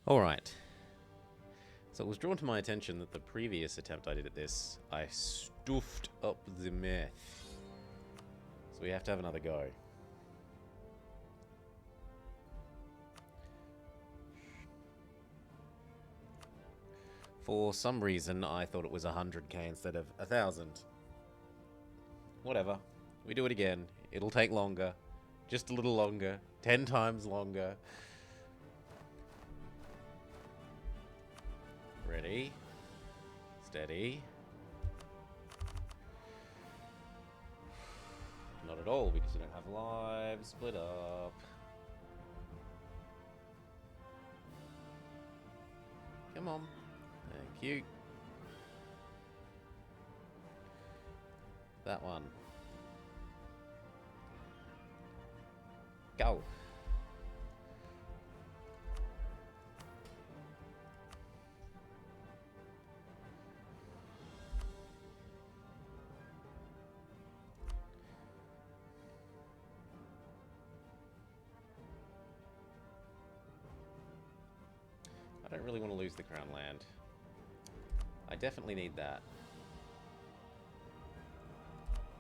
Alright. So it was drawn to my attention that the previous attempt I did at this, I stuffed up the meth. So we have to have another go. For some reason, I thought it was 100k instead of 1,000. Whatever. We do it again. It'll take longer. Just a little longer. 10 times longer. Ready. Steady. Not at all, because you don't have lives. Split up. Come on. Thank you. That one. Go. I don't really want to lose the crown land. I definitely need that.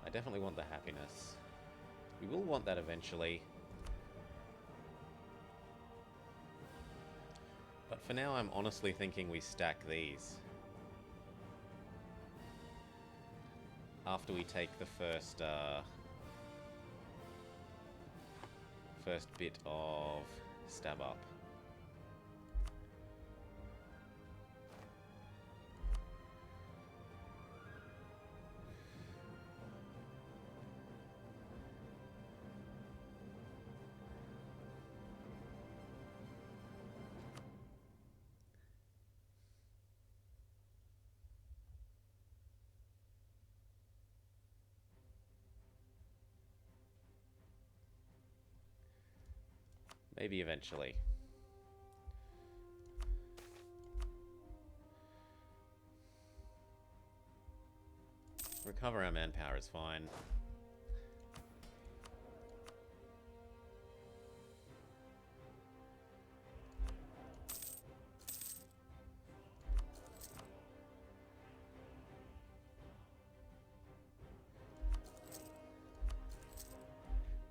I definitely want the happiness. We will want that eventually. But for now, I'm honestly thinking we stack these. After we take the first bit of stab up. Maybe eventually. Recover our manpower is fine.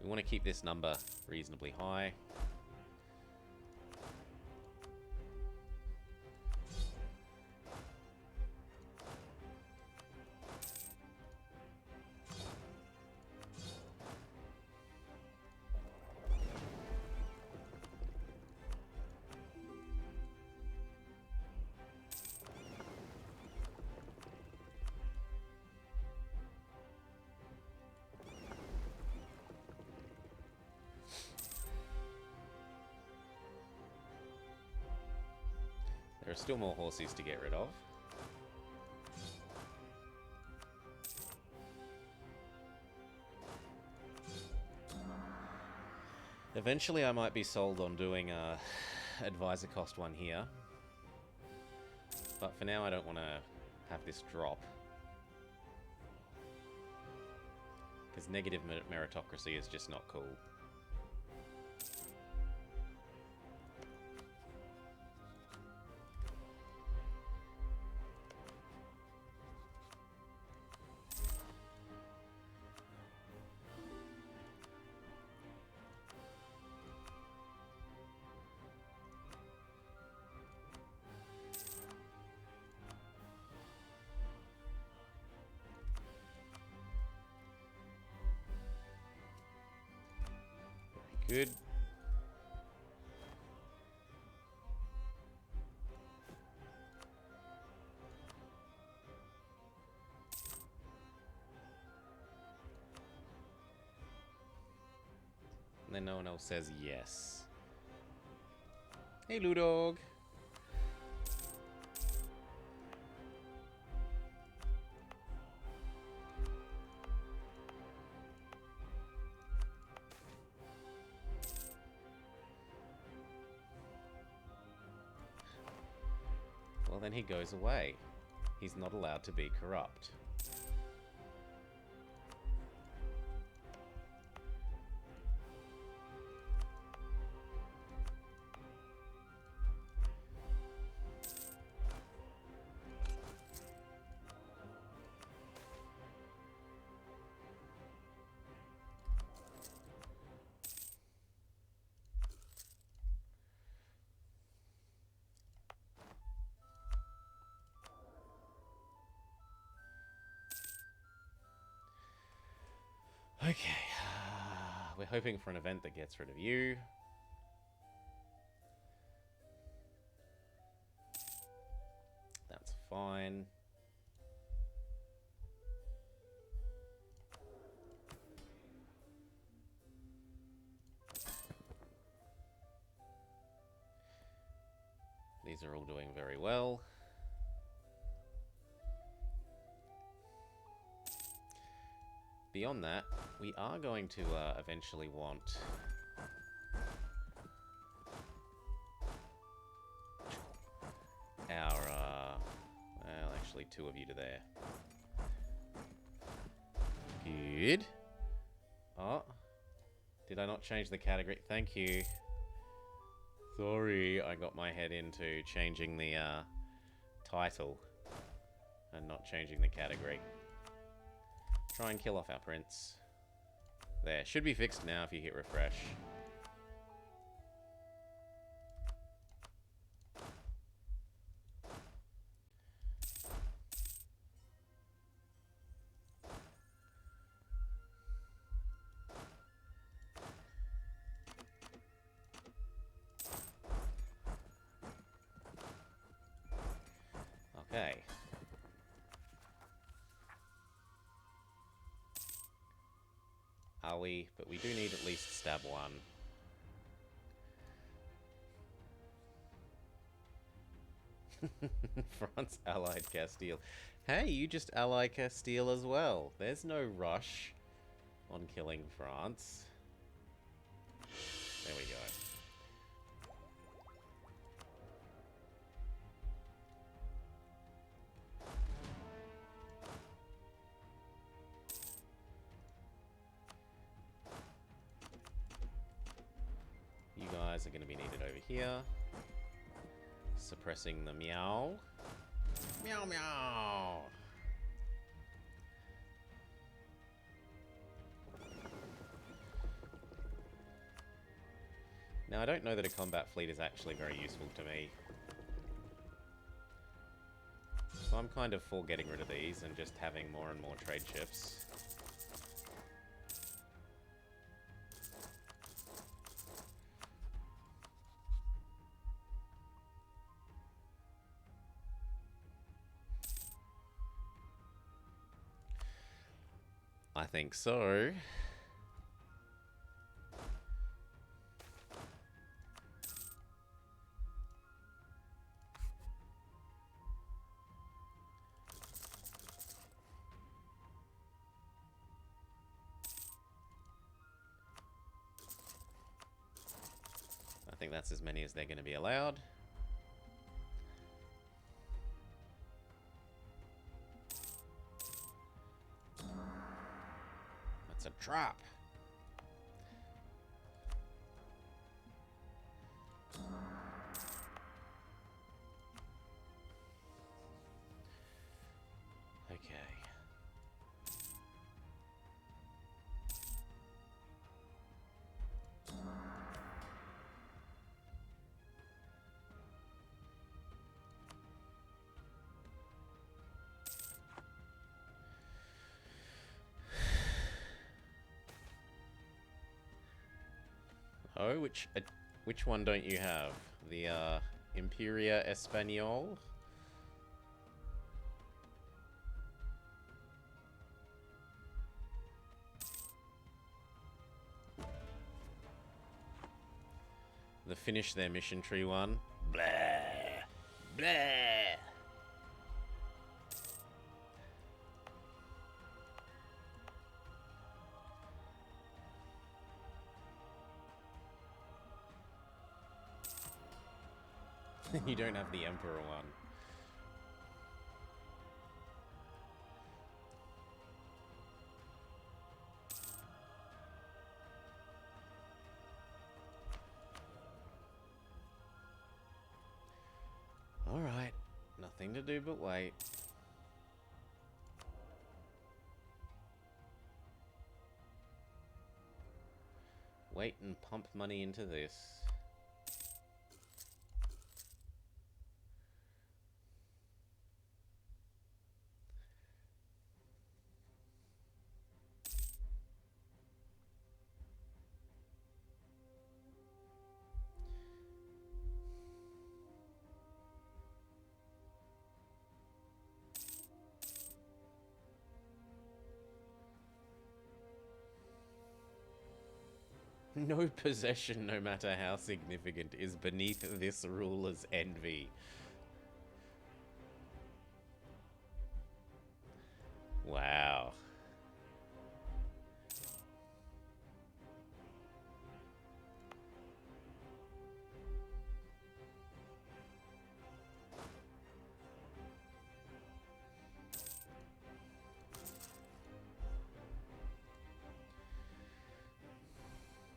We want to keep this number reasonably high. There are still more horses to get rid of. Eventually I might be sold on doing a advisor cost one here. But for now I don't want to have this drop. Because negative meritocracy is just not cool. Good. And then no one else says yes. Hey, Ludog. Well, then he goes away. He's not allowed to be corrupt. Okay. We're hoping for an event that gets rid of you. That's fine. These are all doing very well. Beyond that, we are going to eventually want our, well, actually 2 of you to there. Good. Oh, did I not change the category? Thank you. Sorry, I got my head into changing the title and not changing the category. Try and kill off our prince. There, should be fixed now if you hit refresh. Okay. Are we? But we do need at least stab 1. France allied Castile. Hey, you just ally Castile as well. There's no rush on killing France. There we go. You guys are going to be needed over here. Suppressing the meow. Meow meow! Now, I don't know that a combat fleet is actually very useful to me. So I'm kind of for getting rid of these and just having more and more trade ships. I think so. I think that's as many as they're going to be allowed. That's a trap. Okay. Oh, which one don't you have? The Imperia Español? The finish their mission tree one? Blah! Blah! You don't have the Emperor one. Alright, nothing to do but wait. Wait and pump money into this. No possession, no matter how significant, is beneath this ruler's envy. Wow.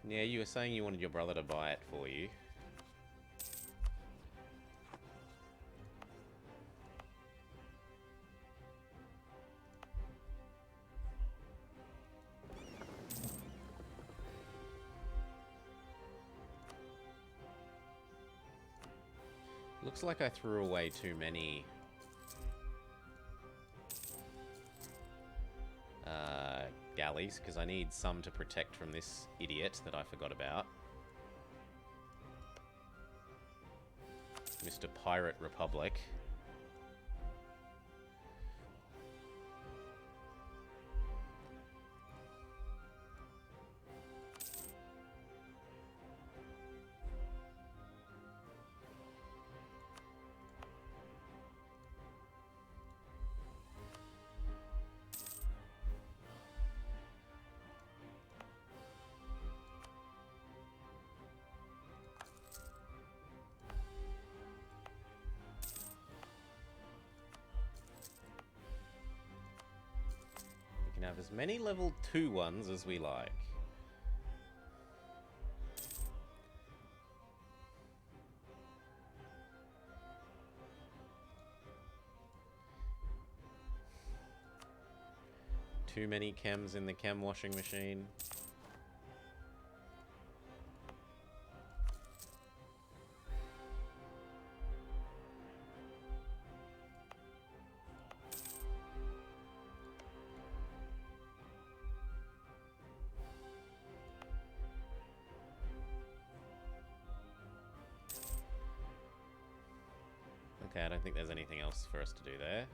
Yeah, you were saying you wanted your brother to buy it for you. Looks like I threw away too many galleys, because I need some to protect from this idiot that I forgot about. Mr. Pirate Republic. We can have as many level 2 ones as we like. Too many chems in the chem washing machine. Okay, I don't think there's anything else for us to do there.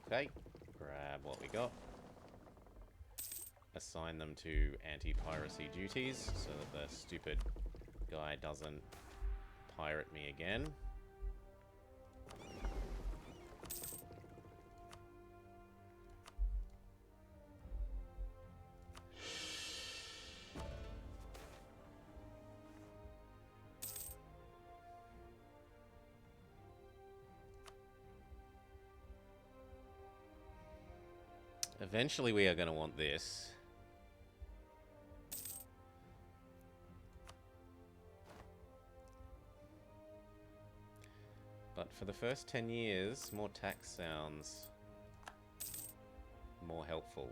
Okay, grab what we got. Assign them to anti-piracy duties so that the stupid guy doesn't pirate me again. Eventually we are going to want this. But for the first 10 years, more tax sounds more helpful.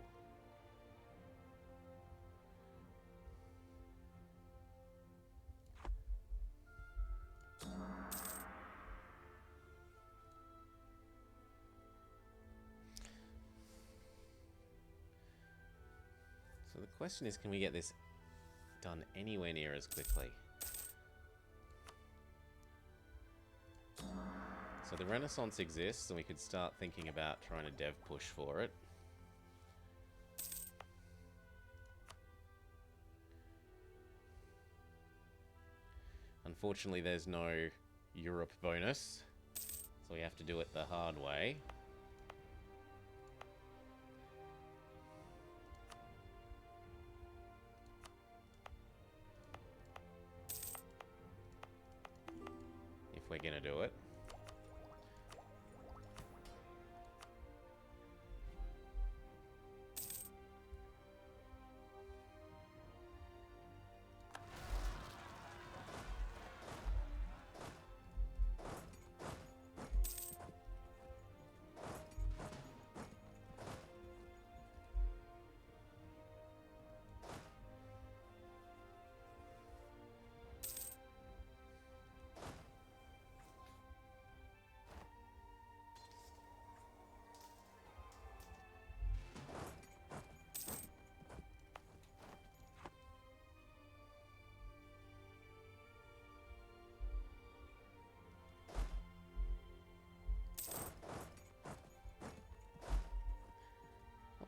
So the question is, can we get this done anywhere near as quickly? So the Renaissance exists, and we could start thinking about trying to dev push for it. Unfortunately, there's no Europe bonus, so we have to do it the hard way. If we're gonna do it.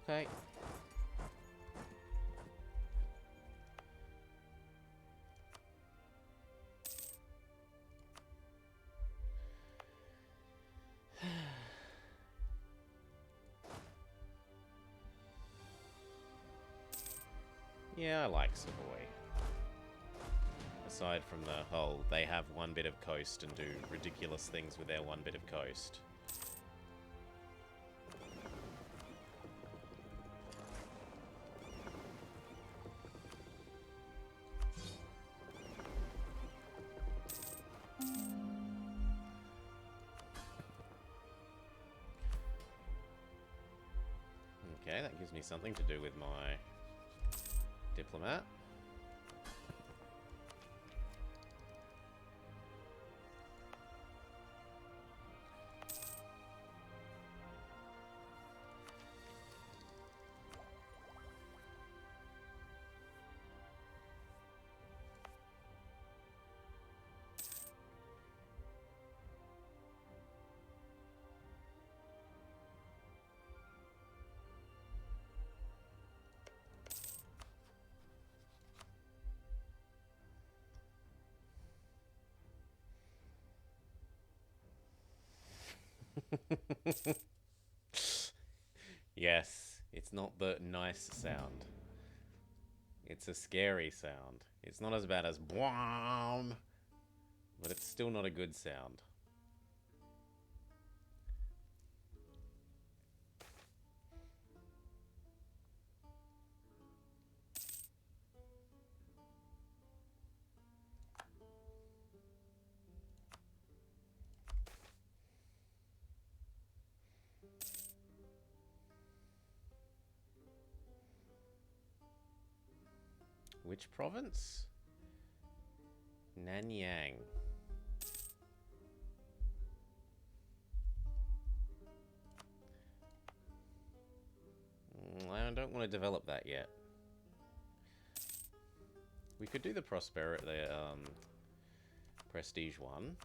Okay. Yeah, I like Savoy. Aside from the whole, they have one bit of coast and do ridiculous things with their one bit of coast. Okay, that gives me something to do with my diplomat. Yes, it's not the nice sound. It's a scary sound. It's not as bad as BWAM, but it's still not a good sound. Which province? Nanyang. I don't want to develop that yet. We could do the prosperity, the prestige one.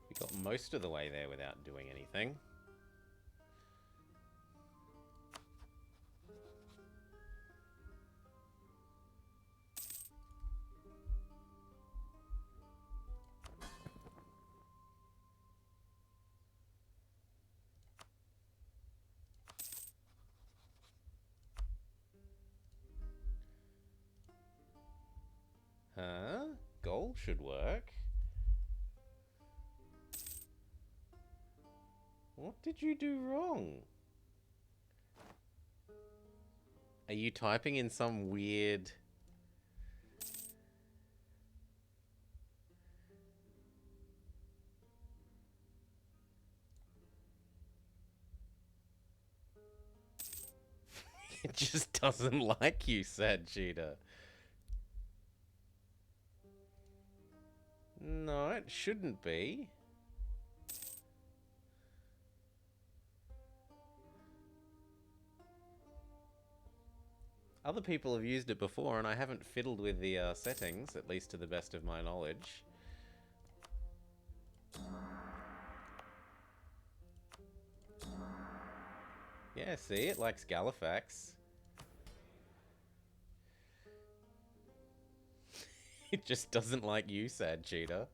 We got most of the way there without doing anything. Huh? Goal should work. What did you do wrong? Are you typing in some weird... It just doesn't like you, sad cheetah. No, it shouldn't be. Other people have used it before, and I haven't fiddled with the settings, at least to the best of my knowledge. Yeah, see? It likes Galifax. It just doesn't like you, sad cheetah.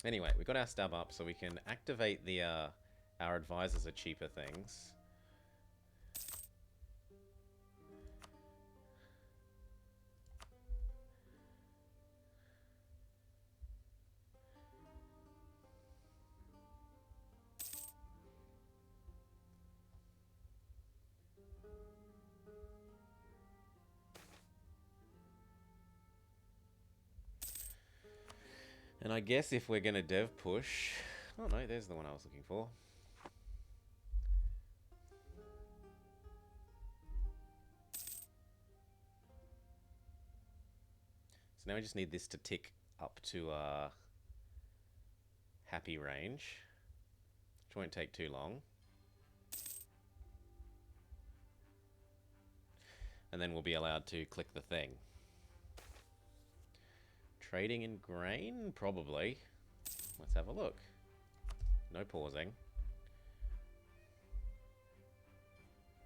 Anyway, we got our stab up, so we can activate the our advisors are cheaper things. And I guess if we're going to dev push... Oh no, there's the one I was looking for. So now we just need this to tick up to happy range, which won't take too long. And then we'll be allowed to click the thing. Trading in grain? Probably. Let's have a look. No pausing.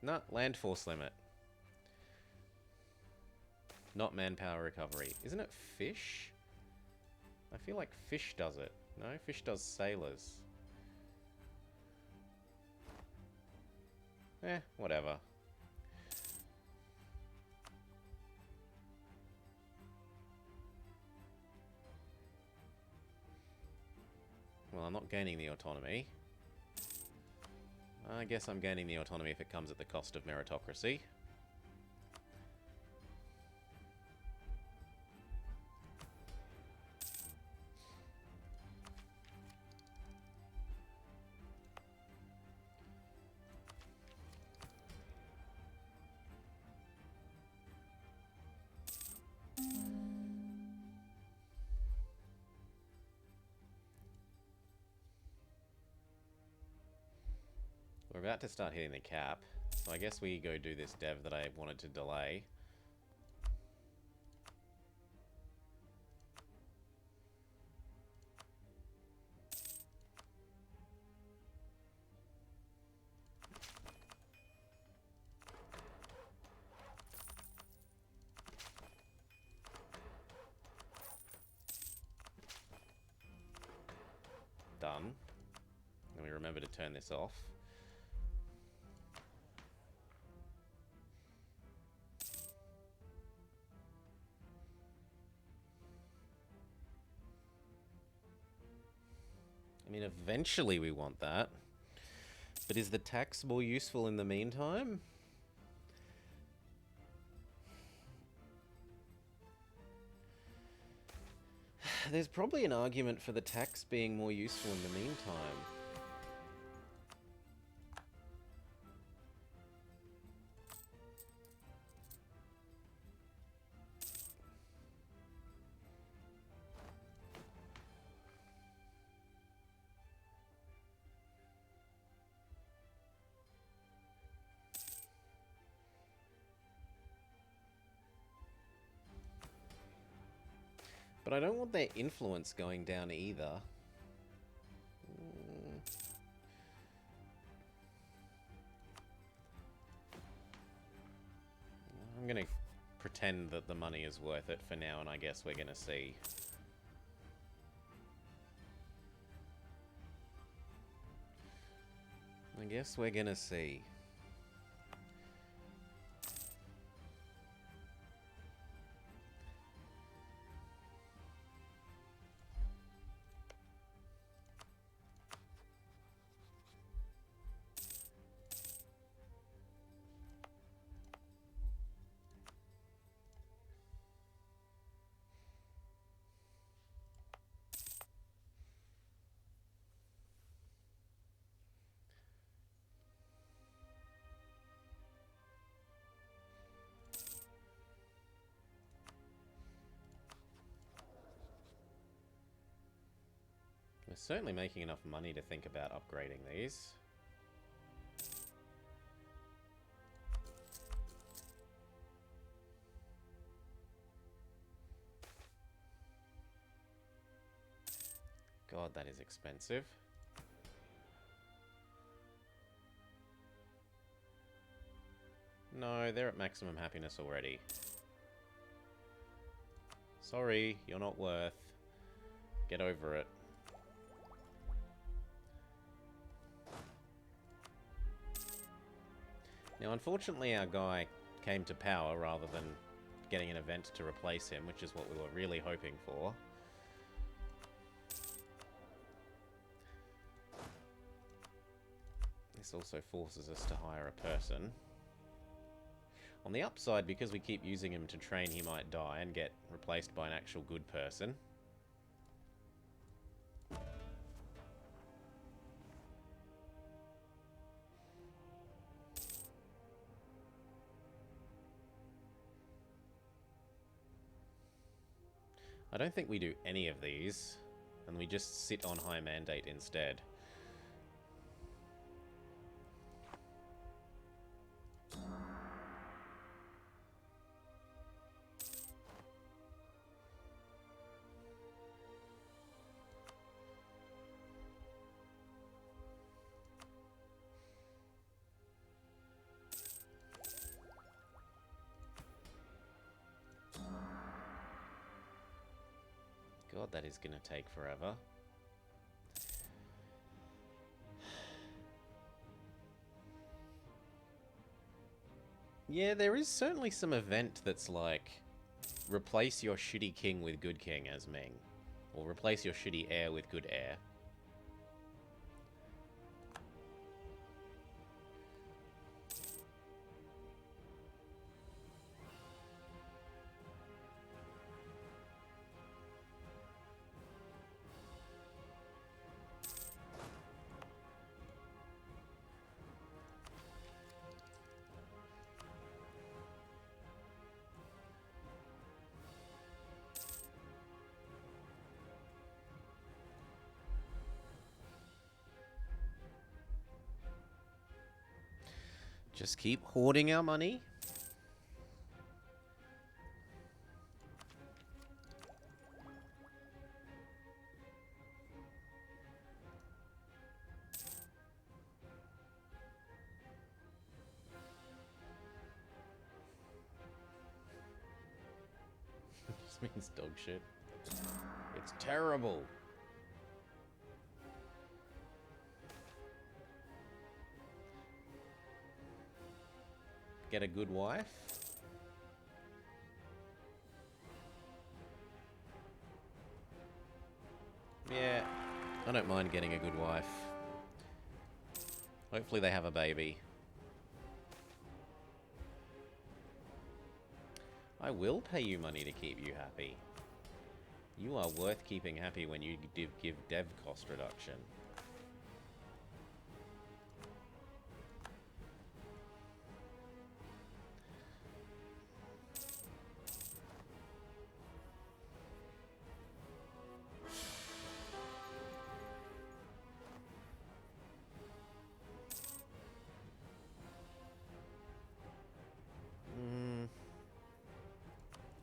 No, land force limit. Not manpower recovery. Isn't it fish? I feel like fish does it. No, fish does sailors. Whatever. Well, I'm not gaining the autonomy. I guess I'm gaining the autonomy if it comes at the cost of meritocracy. We're about to start hitting the cap, so I guess we go do this dev that I wanted to delay. Done. And we remember to turn this off. I mean, eventually we want that. But is the tax more useful in the meantime? There's probably an argument for the tax being more useful in the meantime. But I don't want their influence going down either. I'm going to pretend that the money is worth it for now, and I guess we're going to see. I guess we're going to see. We're certainly making enough money to think about upgrading these. God, that is expensive. No, they're at maximum happiness already. Sorry, you're not worth. Get over it. Now, unfortunately, our guy came to power rather than getting an event to replace him, which is what we were really hoping for. This also forces us to hire a person. On the upside, because we keep using him to train, he might die and get replaced by an actual good person. I don't think we do any of these, and we just sit on high mandate instead. God, that is going to take forever. Yeah, there is certainly some event that's like, replace your shitty king with good king as Ming. Or replace your shitty heir with good heir. Just keep hoarding our money. This means dog shit. It's terrible. Get a good wife. Yeah, I don't mind getting a good wife. Hopefully they have a baby. I will pay you money to keep you happy. You are worth keeping happy when you give dev cost reduction.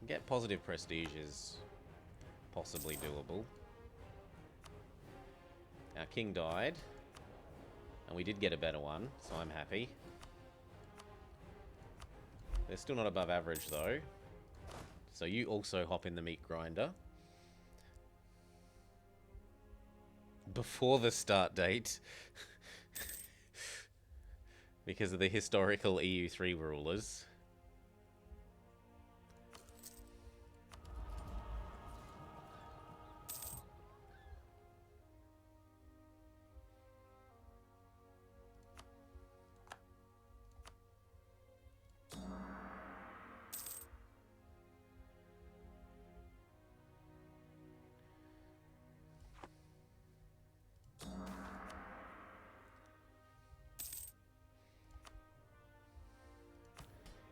Get positive prestige is possibly doable. Our king died, and we did get a better one, so I'm happy. They're still not above average, though. So you also hop in the meat grinder. Before the start date. Because of the historical EU3 rulers.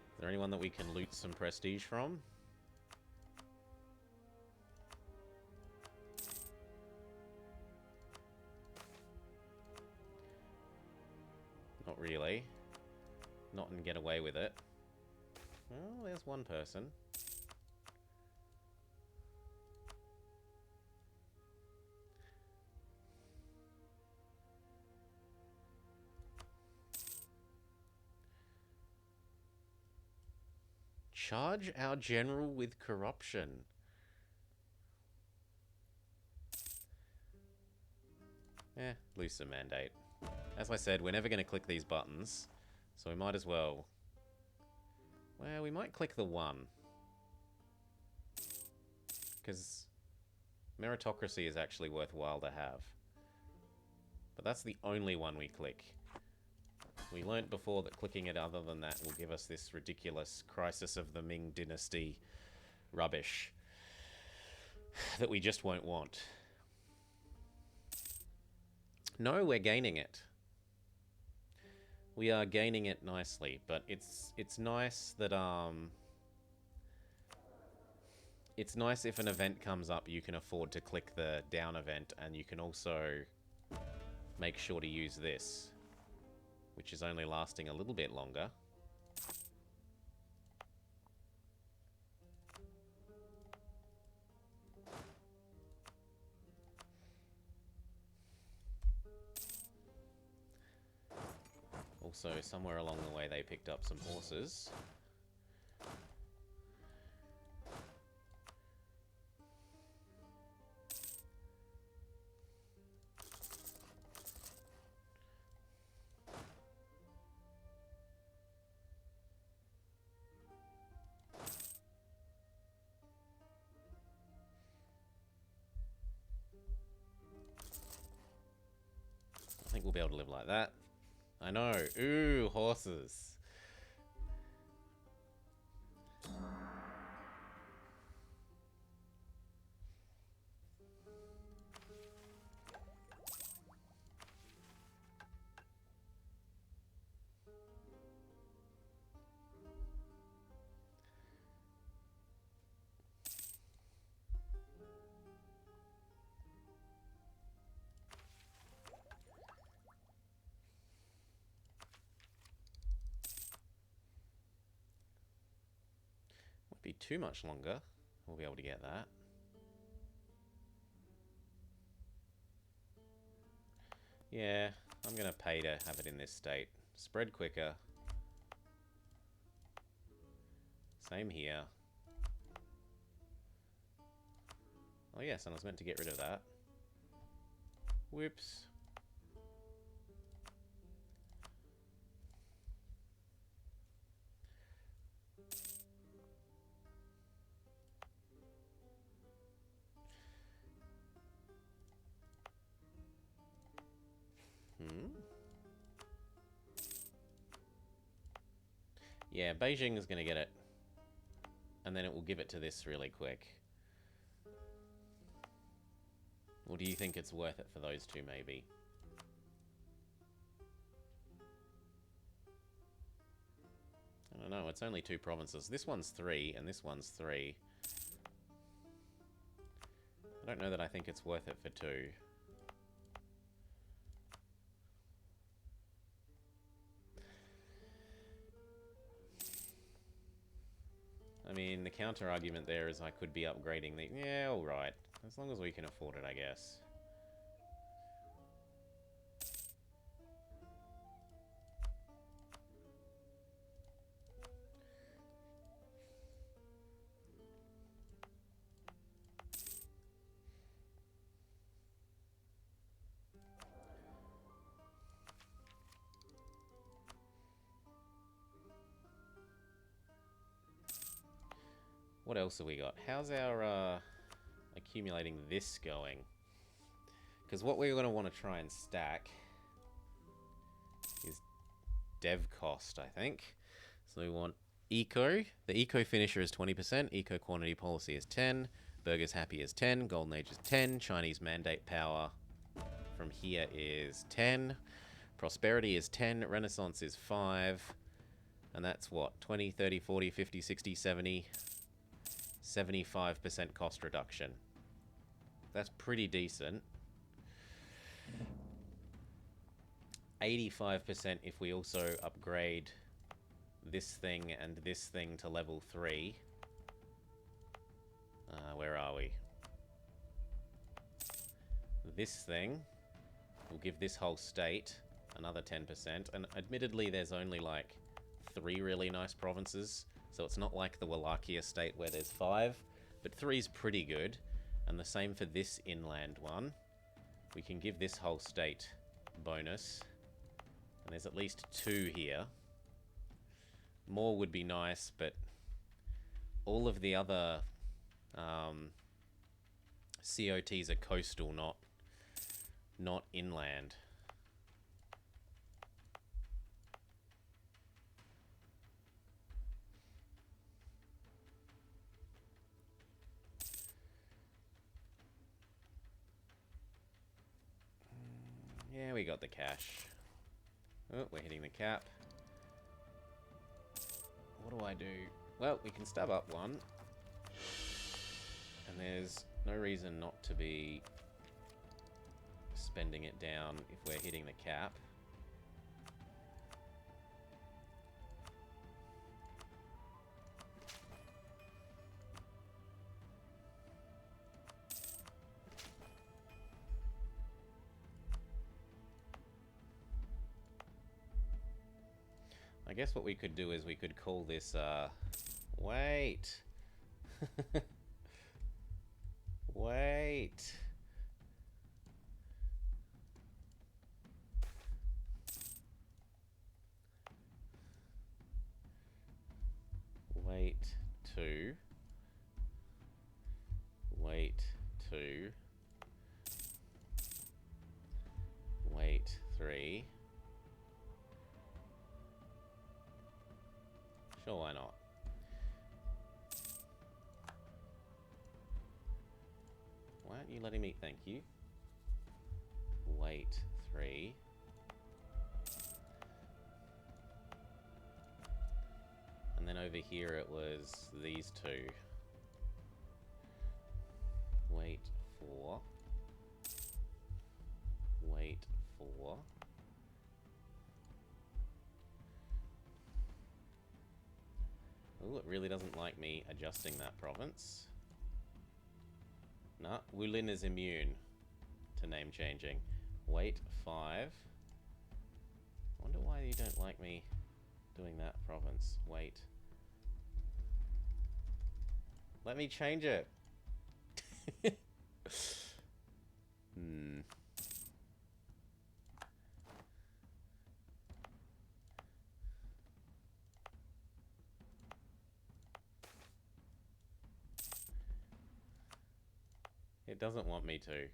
Is there anyone that we can loot some prestige from? Not really. Not and get away with it. Well, there's one person. Charge our general with corruption. Lose some mandate. As I said, we're never going to click these buttons, so we might as well... Well, we might click the one. Because meritocracy is actually worthwhile to have. But that's the only one we click. We learnt before that clicking it other than that will give us this ridiculous crisis of the Ming dynasty rubbish that we just won't want. No, we're gaining it. We are gaining it nicely, but it's nice that It's nice if an event comes up, you can afford to click the down event, and you can also make sure to use this, which is only lasting a little bit longer. Also, somewhere along the way, they picked up some horses. I think we'll be able to live like that. I know. Ooh, horses. Won't be too much longer. We'll be able to get that. Yeah, I'm going to pay to have it in this state. Spread quicker. Same here. Oh yes, and I was meant to get rid of that. Whoops. Yeah, Beijing is going to get it. And then it will give it to this really quick. Or do you think it's worth it for those two, maybe? I don't know, it's only 2 provinces. This one's 3, and this one's 3. I don't know that I think it's worth it for 2. I mean, the counter-argument there is I could be upgrading the... Yeah, alright. As long as we can afford it, I guess. What else have we got? How's our accumulating this going? Because what we're going to want to try and stack is dev cost, I think. So we want eco. The eco finisher is 20%. Eco quantity policy is 10. Burgers happy is 10. Golden age is 10. Chinese mandate power from here is 10. Prosperity is 10. Renaissance is 5. And that's what? 20, 30, 40, 50, 60, 70... 75% cost reduction. That's pretty decent. 85% if we also upgrade this thing and this thing to level 3. Where are we? This thing will give this whole state another 10%. And admittedly, there's only like 3 really nice provinces. So it's not like the Wallachia state where there's 5, but 3's pretty good. And the same for this inland one. We can give this whole state bonus. And there's at least 2 here. More would be nice, but all of the other COTs are coastal, not inland. Yeah, we got the cash. Oh, we're hitting the cap. What do I do? Well, we can stab up one. And there's no reason not to be spending it down if we're hitting the cap. I guess what we could do is we could call this, wait. Wait. Wait 2. Wait 2. Wait 3. Sure, why not? Why aren't you letting me? Thank you. Wait 3. And then over here it was these two. Wait 4. Wait 4. Ooh, it really doesn't like me adjusting that province. Nah, Wulin is immune to name changing. Wait 5. I wonder why you don't like me doing that province. Wait. Let me change it. It doesn't want me to.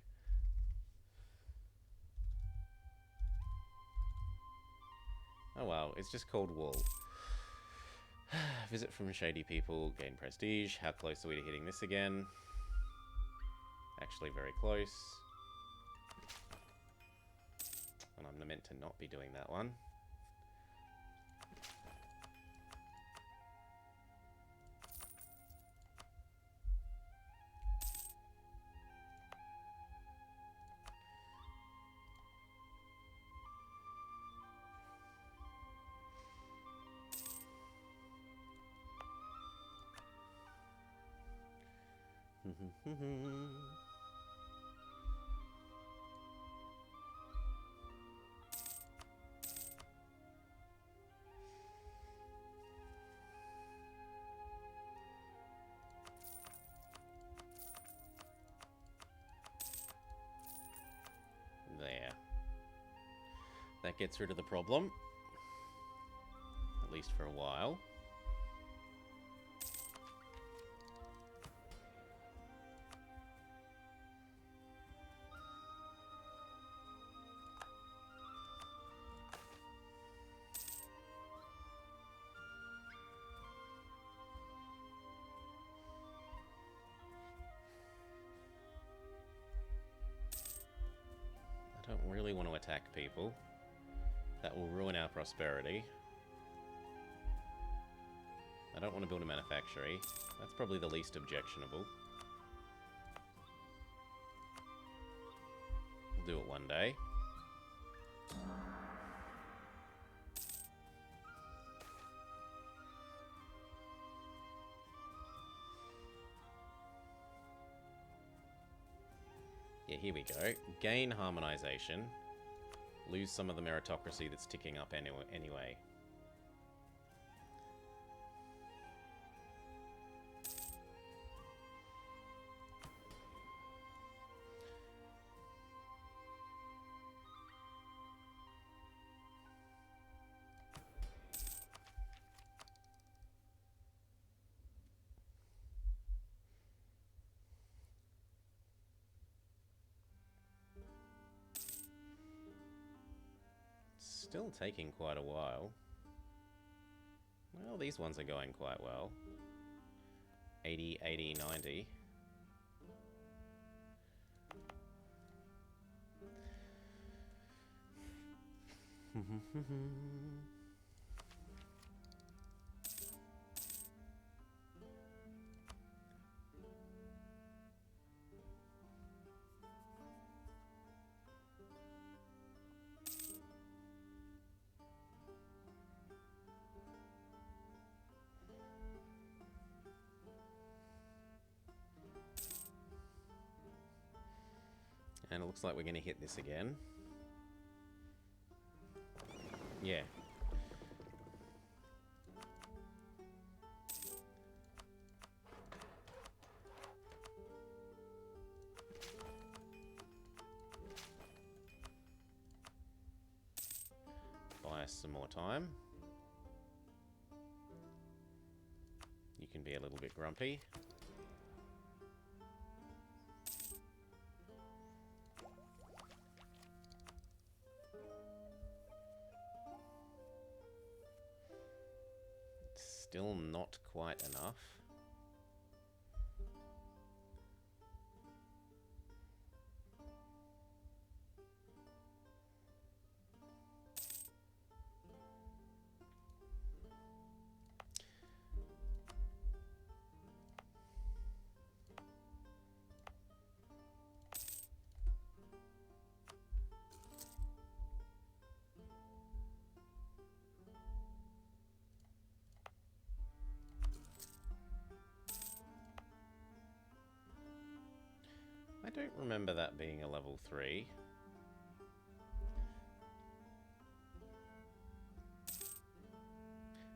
Oh well, it's just called wool. Visit from shady people, gain prestige. How close are we to hitting this again? Actually very close. And I'm meant to not be doing that one. There. That gets rid of the problem. At least for a while. I don't really want to attack people. That will ruin our prosperity. I don't want to build a manufactory. That's probably the least objectionable. We'll do it one day. Yeah, here we go. Gain harmonization. Lose some of the meritocracy that's ticking up anyway. Still taking quite a while. Well, these ones are going quite well. 80, 80, 90. And it looks like we're going to hit this again. Yeah. Buy us some more time. You can be a little bit grumpy. Still not quite enough. I don't remember that being a level 3.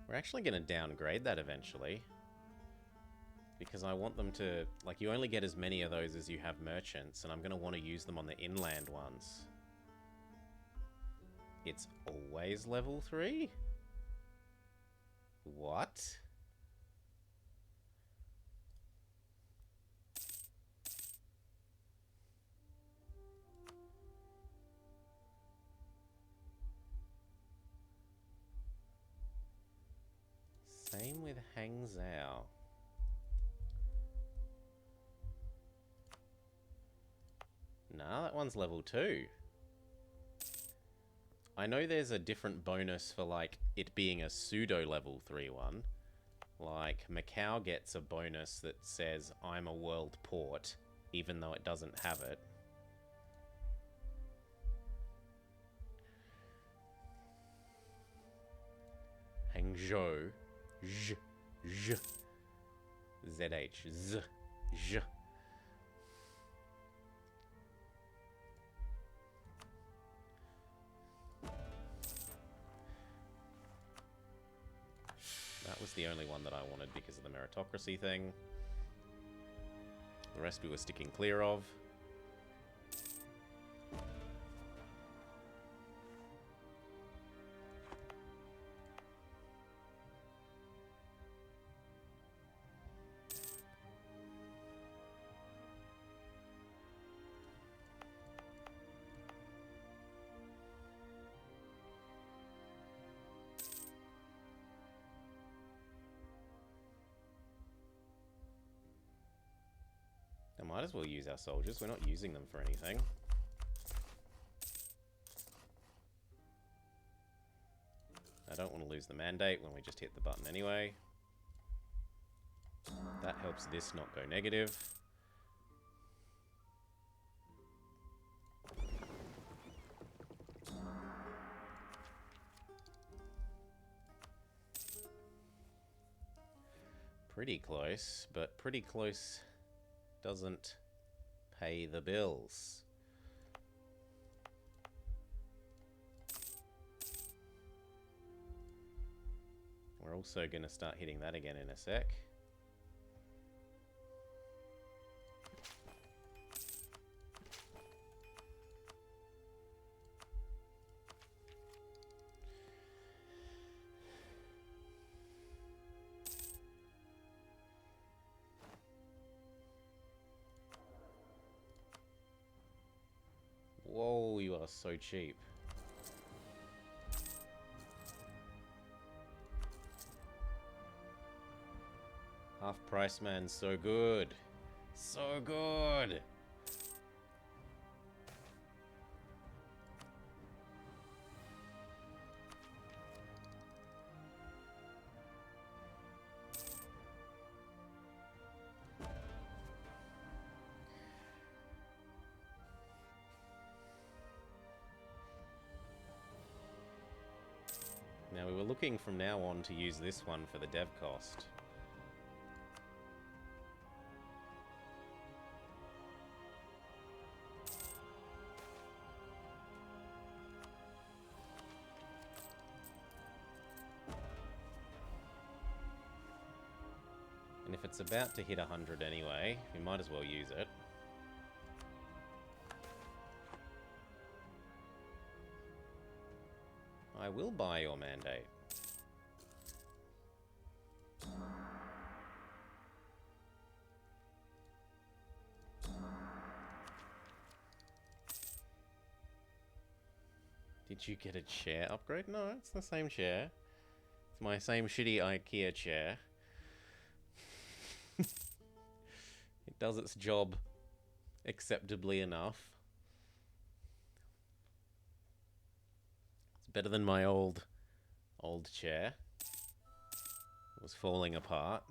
We're actually going to downgrade that eventually. Because I want them to... Like, you only get as many of those as you have merchants, and I'm going to want to use them on the inland ones. It's always level 3? What? Same with Hangzhou. Nah, that one's level 2. I know there's a different bonus for, like, it being a pseudo level 3 one. Like, Macau gets a bonus that says, I'm a world port, even though it doesn't have it. Hangzhou. Z. ZH. Z. Z. That was the only one that I wanted because of the meritocracy thing. The rest we were sticking clear of. I might as well use our soldiers. We're not using them for anything. I don't want to lose the mandate when we just hit the button anyway. That helps this not go negative. Pretty close, but pretty close doesn't pay the bills. We're also going to start hitting that again in a sec. Whoa, you are so cheap. Half price, man, so good. So good. Now, we were looking from now on to use this one for the dev cost. It's about to hit 100 anyway. We might as well use it. I will buy your mandate. Did you get a chair upgrade? No, it's the same chair. It's my same shitty IKEA chair. It does its job acceptably enough. It's better than my old chair. It was falling apart.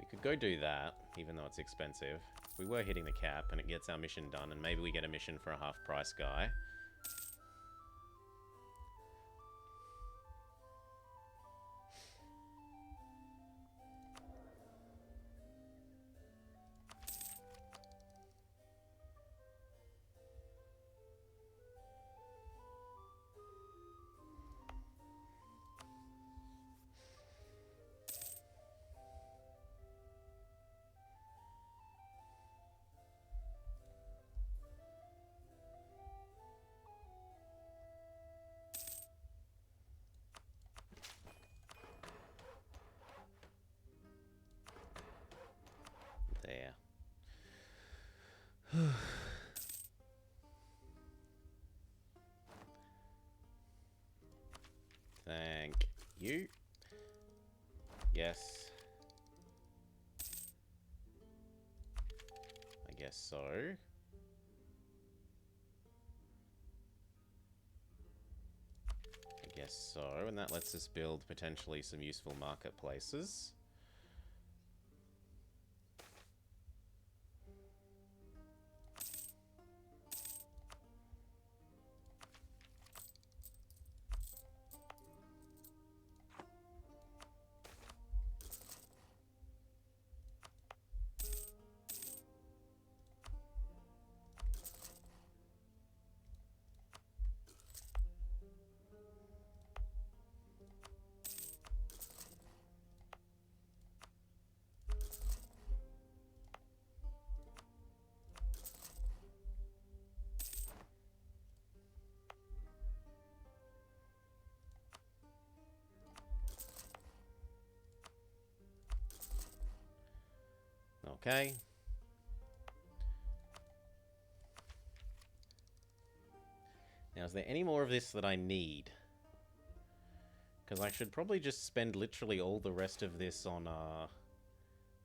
We could go do that, even though it's expensive. We were hitting the cap, and it gets our mission done, and maybe we get a mission for a half-price guy. There. Thank you. Yes. I guess so. I guess so, and that lets us build potentially some useful marketplaces. Okay. Now, is there any more of this that I need? Because I should probably just spend literally all the rest of this on,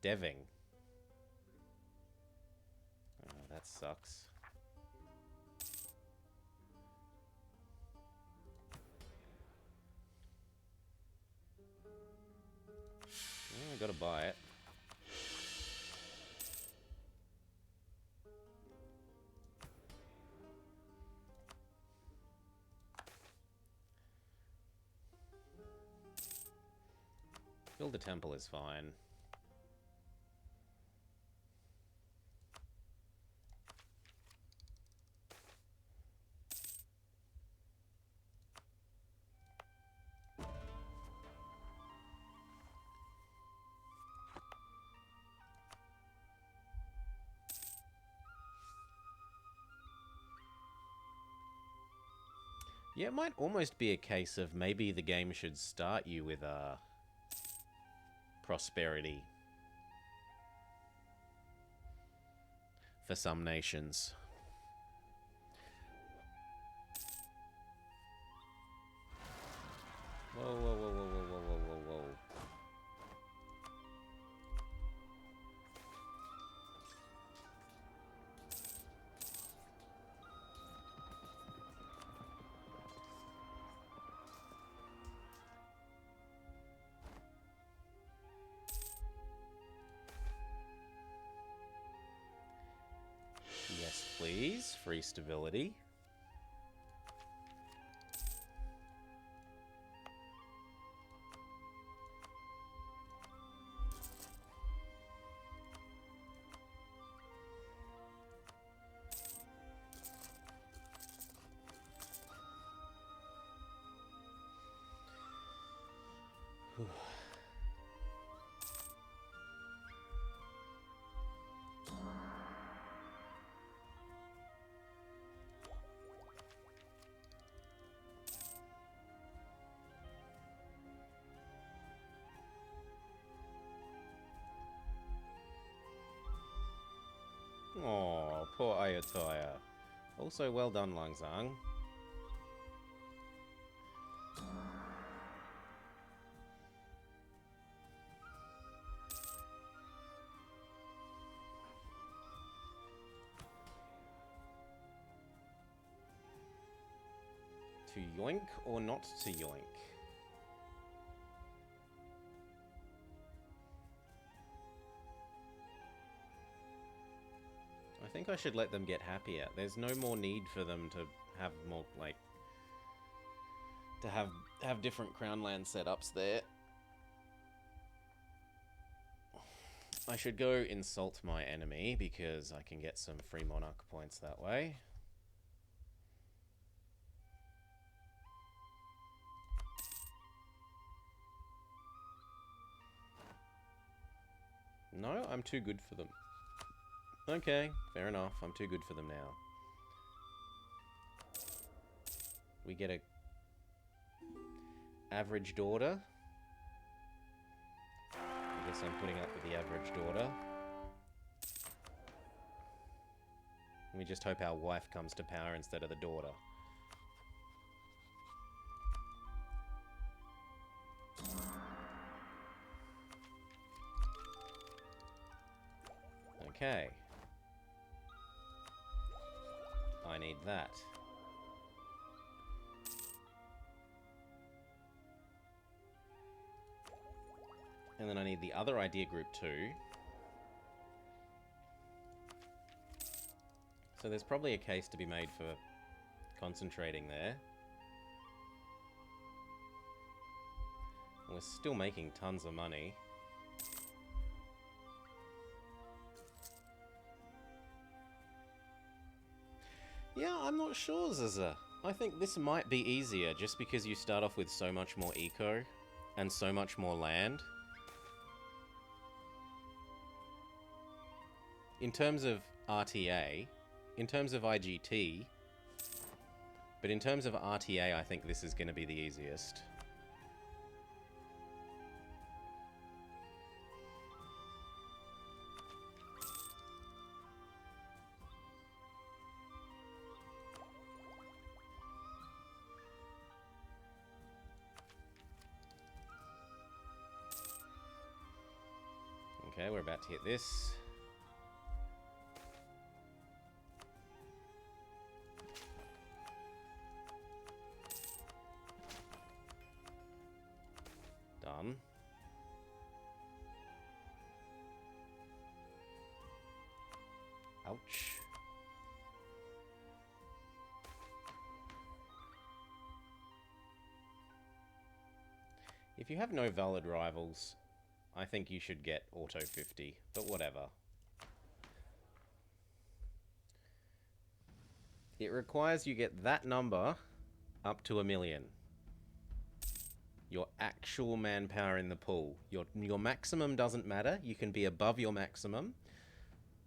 deving. Oh, that sucks. Oh, I gotta buy it. Build a temple is fine. Yeah, it might almost be a case of maybe the game should start you with prosperity for some nations. Whoa, whoa, whoa, whoa, whoa, whoa, whoa, whoa, whoa. please. Free stability. Oh, poor Ayutthaya. Also, well done, Langzang. To yoink or not to yoink? I think I should let them get happier. There's no more need for them to have more, like... to have different Crown Land setups there. I should go insult my enemy, because I can get some free monarch points that way. No, I'm too good for them. Okay, fair enough. I'm too good for them now. We get a average daughter. I guess I'm putting up with the average daughter. We just hope our wife comes to power instead of the daughter. Okay. I need that. And then I need the other idea group too. So there's probably a case to be made for concentrating there. We're still making tons of money. Yeah, I'm not sure, Zaza. I think this might be easier just because you start off with so much more eco and so much more land. In terms of RTA, in terms of IGT, but in terms of RTA, I think this is going to be the easiest. Okay, we're about to hit this. Done. Ouch. If you have no valid rivals, I think you should get auto 50, but whatever. It requires you get that number up to 1 million. Your actual manpower in the pool. Your maximum doesn't matter. You can be above your maximum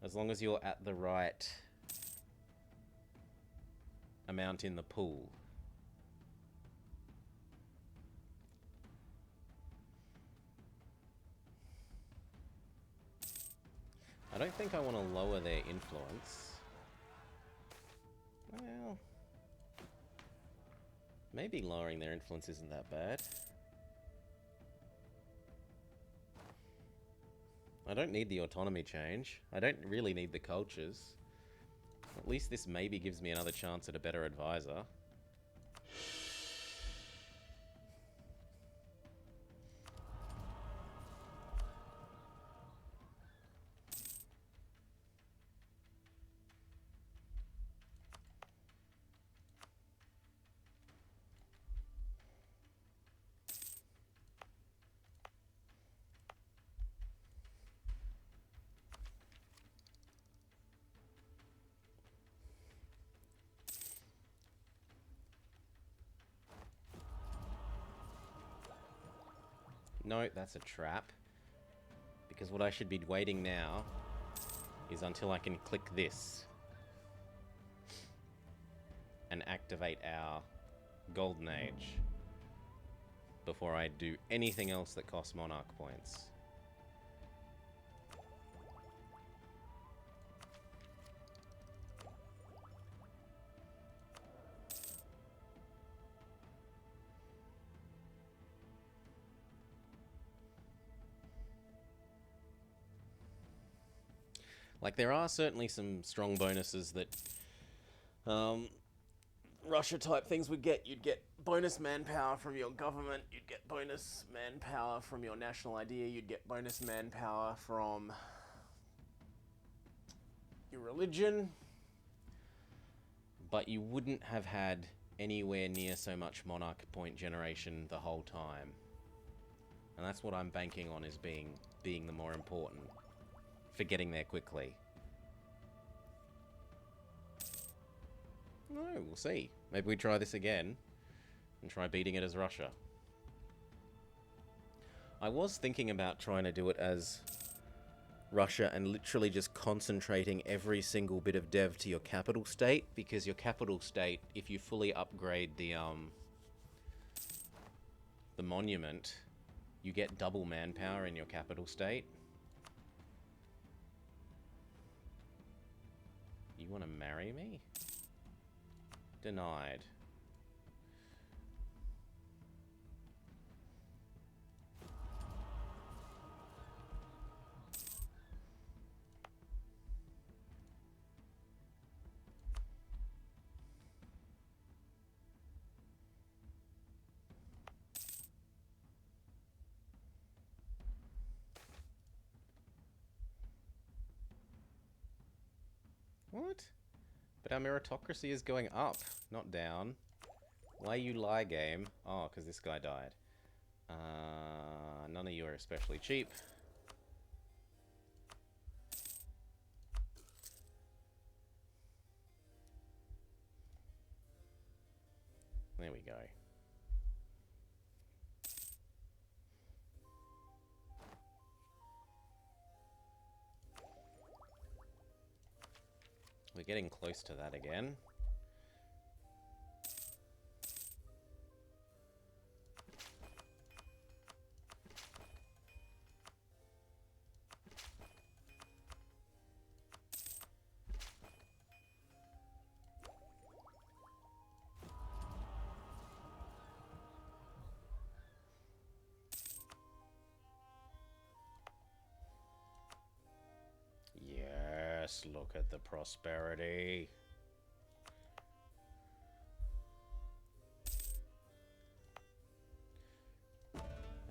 as long as you're at the right amount in the pool. I don't think I want to lower their influence. Well, maybe lowering their influence isn't that bad. I don't need the autonomy change. I don't really need the cultures. At least this maybe gives me another chance at a better advisor. No, that's a trap. Because what I should be waiting now is until I can click this and activate our Golden Age before I do anything else that costs Monarch points. Like, there are certainly some strong bonuses that Russia-type things would get. You'd get bonus manpower from your government, you'd get bonus manpower from your national idea, you'd get bonus manpower from your religion, but you wouldn't have had anywhere near so much Monarch point generation the whole time. And that's what I'm banking on, is being the more important for getting there quickly. No, we'll see. Maybe we try this again and try beating it as Russia. I was thinking about trying to do it as Russia and literally just concentrating every single bit of dev to your capital state, because your capital state, if you fully upgrade the monument, you get double manpower in your capital state. You want to marry me? Denied. What? But our meritocracy is going up, not down. Why you lie, game? Oh, because this guy died. None of you are especially cheap. There we go. We're getting close to that again. Yes, look at the prosperity.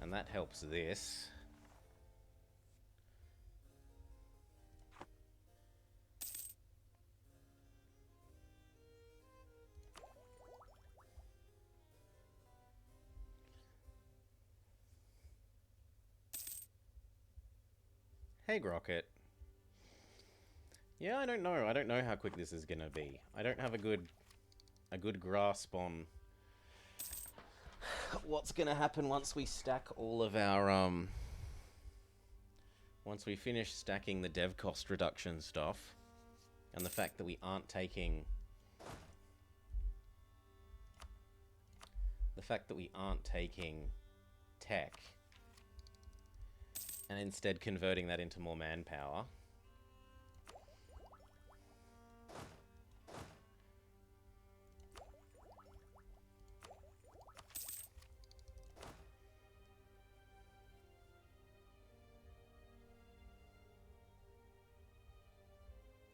And that helps this. Hey, Grocket. Yeah, I don't know. I don't know how quick this is gonna be. I don't have a good grasp on what's gonna happen once we stack all of our once we finish stacking the dev cost reduction stuff, and the fact that we aren't taking tech and instead converting that into more manpower.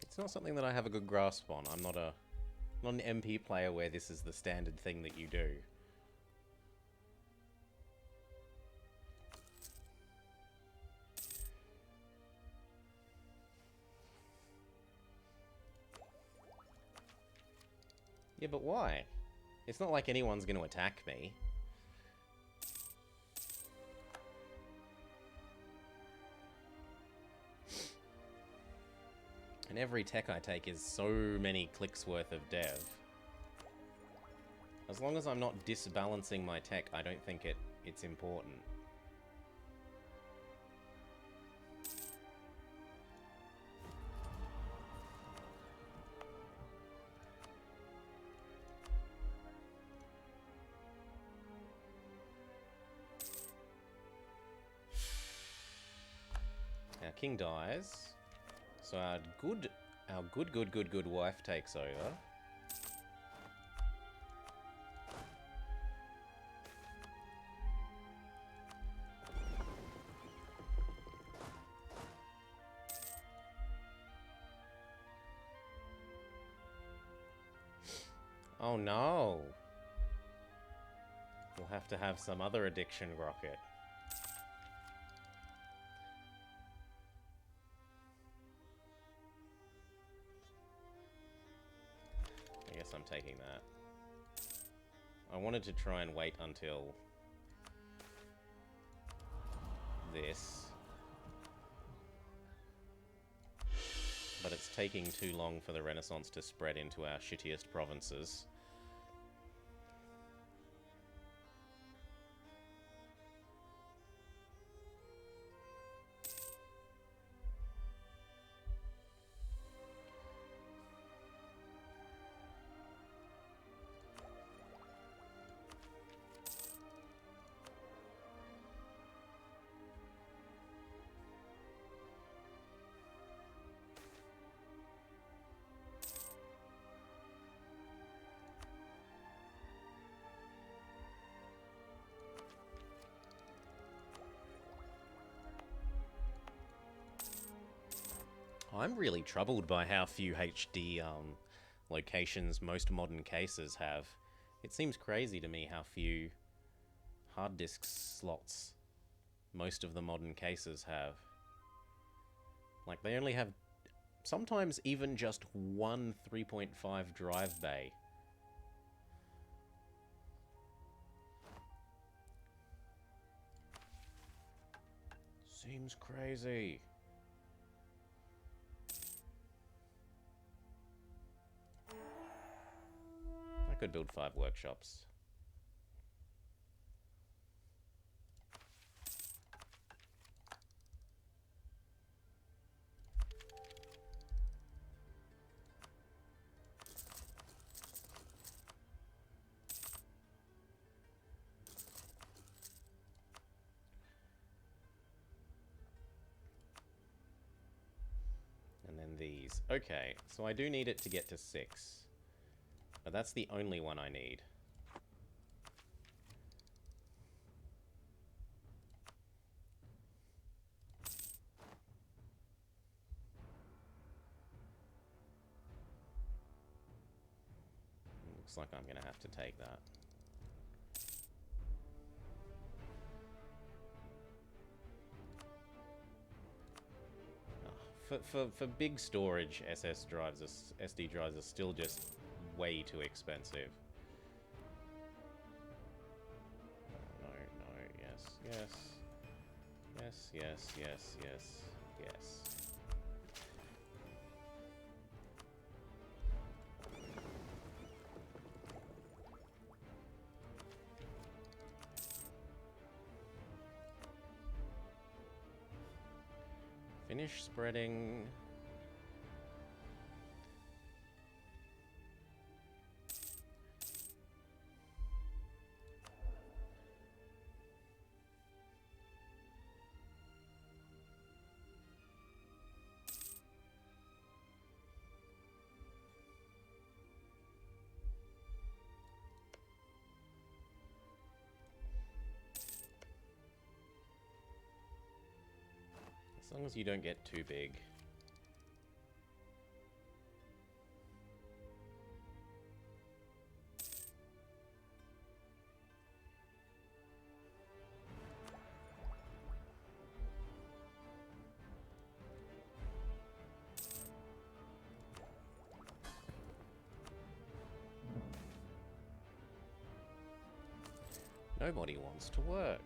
It's not something that I have a good grasp on. I'm not an MP player where this is the standard thing that you do. Yeah, but why? It's not like anyone's going to attack me. And every tech I take is so many clicks worth of dev. As long as I'm not disbalancing my tech, I don't think it's important. king dies. So our good wife takes over. Oh no! We'll have to have some other addiction rocket. I guess I'm taking that. I wanted to try and wait until this. But it's taking too long for the Renaissance to spread into our shittiest provinces. I'm really troubled by how few HD locations most modern cases have. It seems crazy to me how few hard disk slots most of the modern cases have. Like, they only have sometimes even just one 3.5 drive bay. Seems crazy. I could build 5 workshops. And then these. Okay, so I do need it to get to 6. But that's the only one I need. Looks like I'm gonna have to take that. For big storage, SD drives are still just way too expensive. No, no, yes, yes. Yes, yes, yes, yes, yes. Finish spreading. As long as you don't get too big. Nobody wants to work.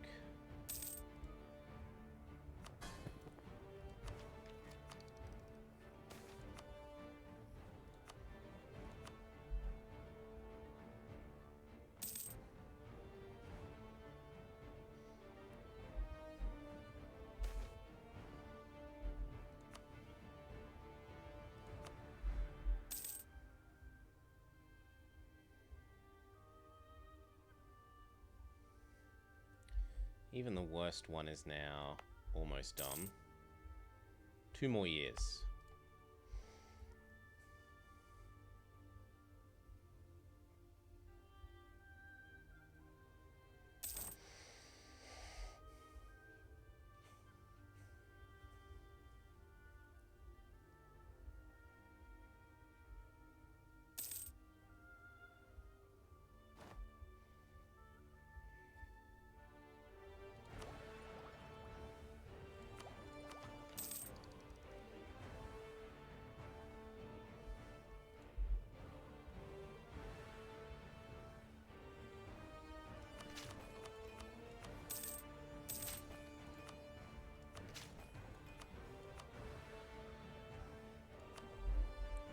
Even the worst one is now almost done. 2 more years.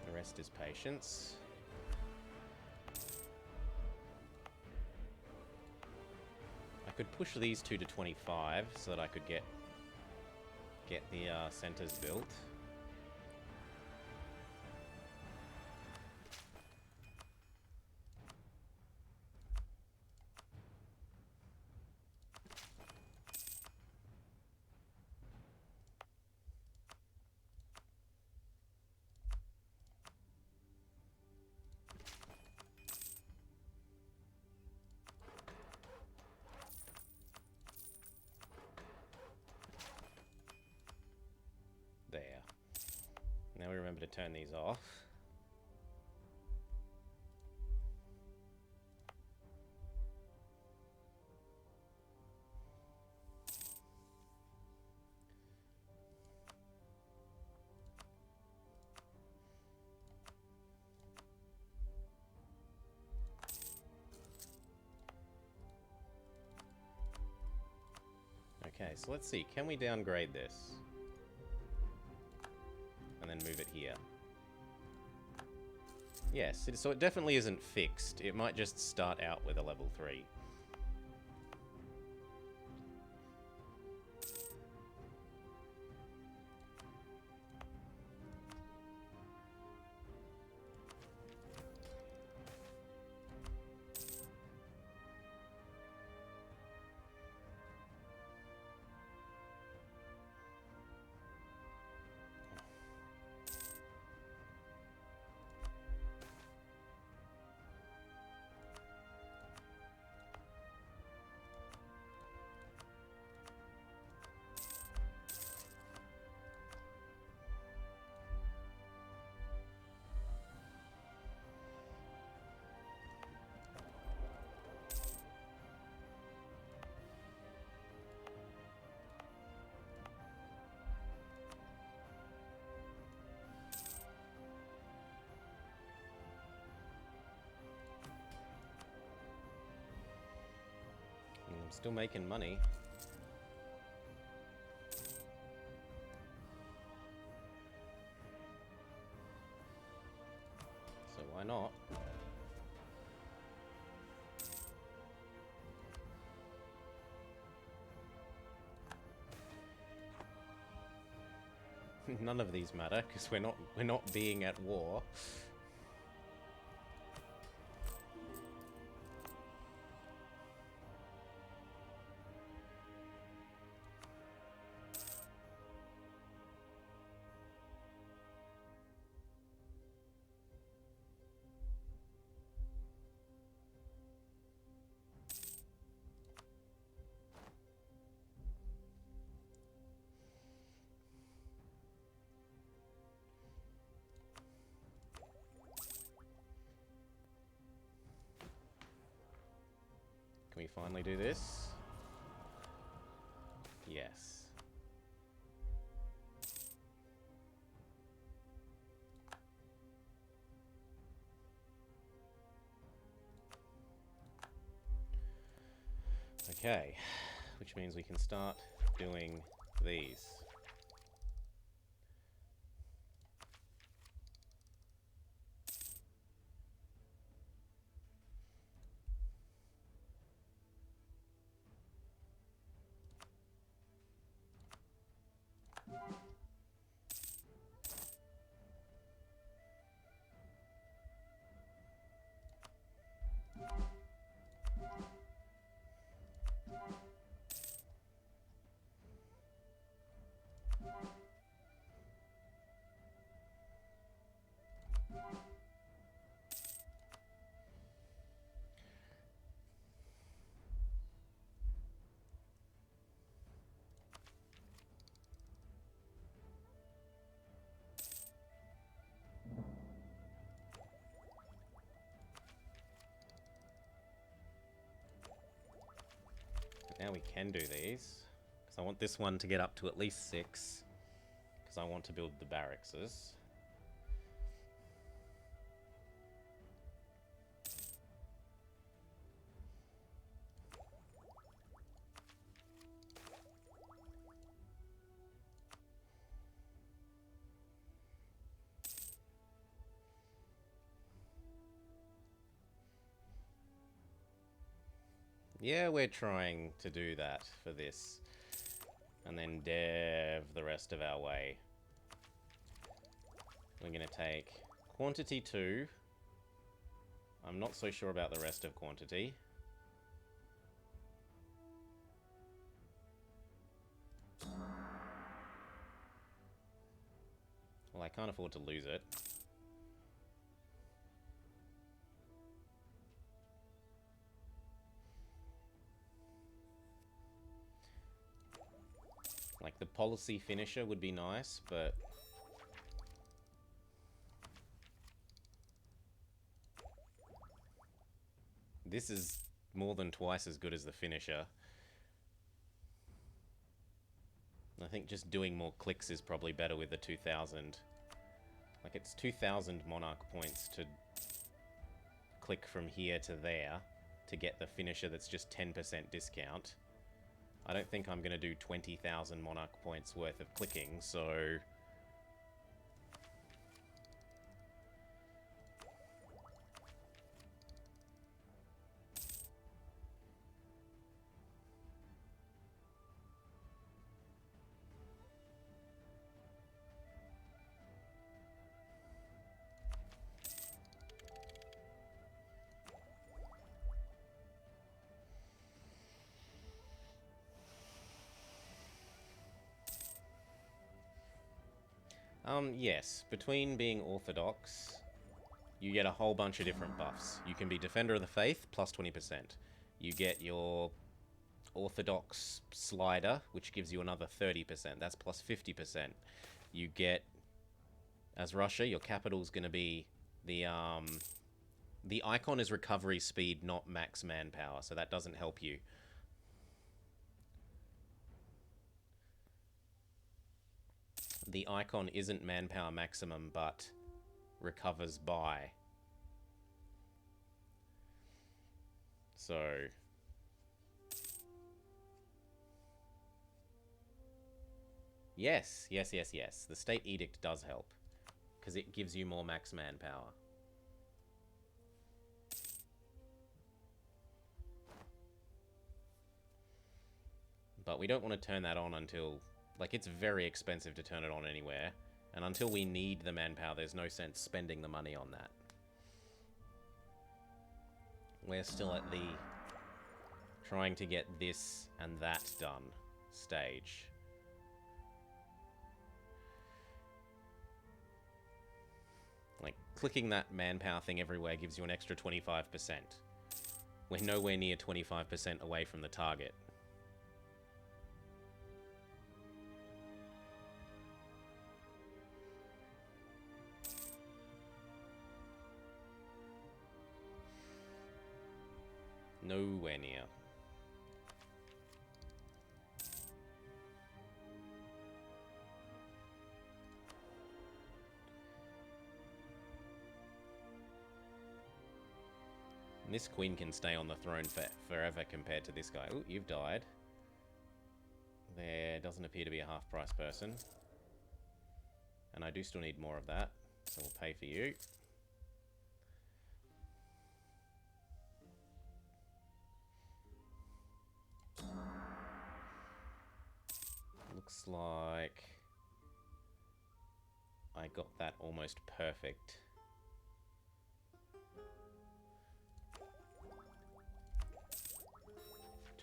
The rest is patience. I could push these two to 25 so that I could get the centers built. There. Now we remember to turn these off. Okay, so let's see. Can we downgrade this? And then move it here. Yes, so it definitely isn't fixed. It might just start out with a level 3. I'm still making money. So why not? None of these matter because we're not being at war. Can we finally do this? Yes. Okay, which means we can start doing these. Now we can do these. Because I want this one to get up to at least 6. Because I want to build the barracks. Yeah, we're trying to do that for this. And then dev the rest of our way. We're going to take quantity 2. I'm not so sure about the rest of quantity. Well, I can't afford to lose it. Like, the policy finisher would be nice, but... this is more than twice as good as the finisher. I think just doing more clicks is probably better with the 2000. Like, it's 2000 monarch points to click from here to there to get the finisher that's just 10% discount. I don't think I'm going to do 20,000 monarch points worth of clicking, so... yes. Between being Orthodox, you get a whole bunch of different buffs. You can be Defender of the Faith, plus 20%. You get your Orthodox slider, which gives you another 30%. That's plus 50%. You get, as Russia, your capital's going to be the icon is recovery speed, not max manpower, so that doesn't help you. The icon isn't manpower maximum, but recovers by. So... yes. The state edict does help, because it gives you more max manpower. But we don't want to turn that on until... like, it's very expensive to turn it on anywhere. And until we need the manpower, there's no sense spending the money on that. We're still at the trying to get this and that done stage. Like, clicking that manpower thing everywhere gives you an extra 25%. We're nowhere near 25% away from the target. Nowhere near. And this queen can stay on the throne forever compared to this guy. Ooh, you've died. There doesn't appear to be a half-price person. And I do still need more of that, so we'll pay for you. Looks like I got that almost perfect.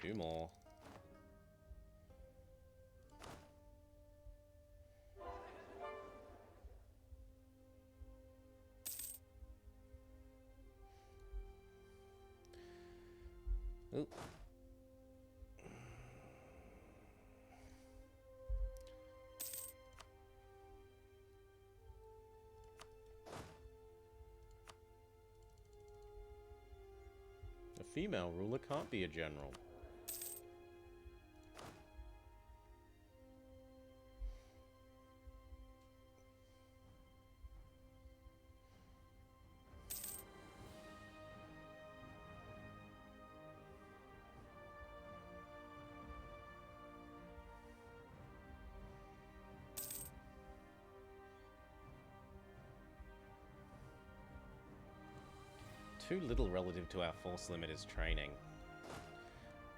Two more. Ooh. A female ruler can't be a general. too little relative to our force limit is training.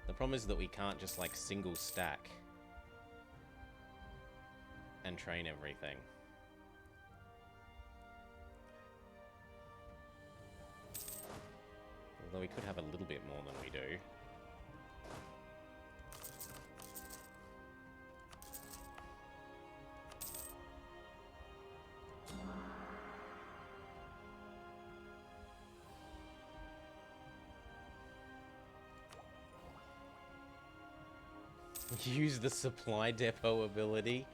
The problem is that we can't just, like, single stack and train everything. Although we could have a little bit more than we do. Use the supply depot ability.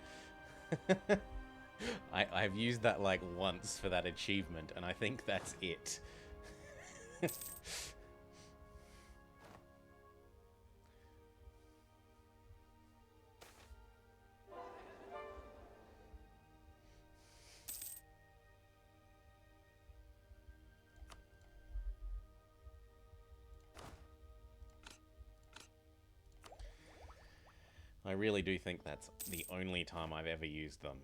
I've used that like once for that achievement, and I think that's it. I really do think that's the only time I've ever used them.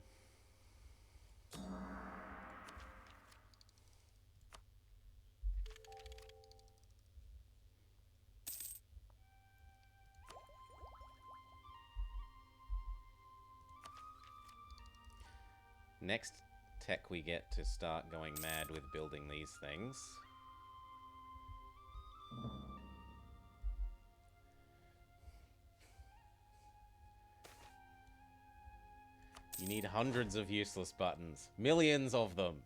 Next tech we get to start going mad with building these things. You need hundreds of useless buttons. Millions of them.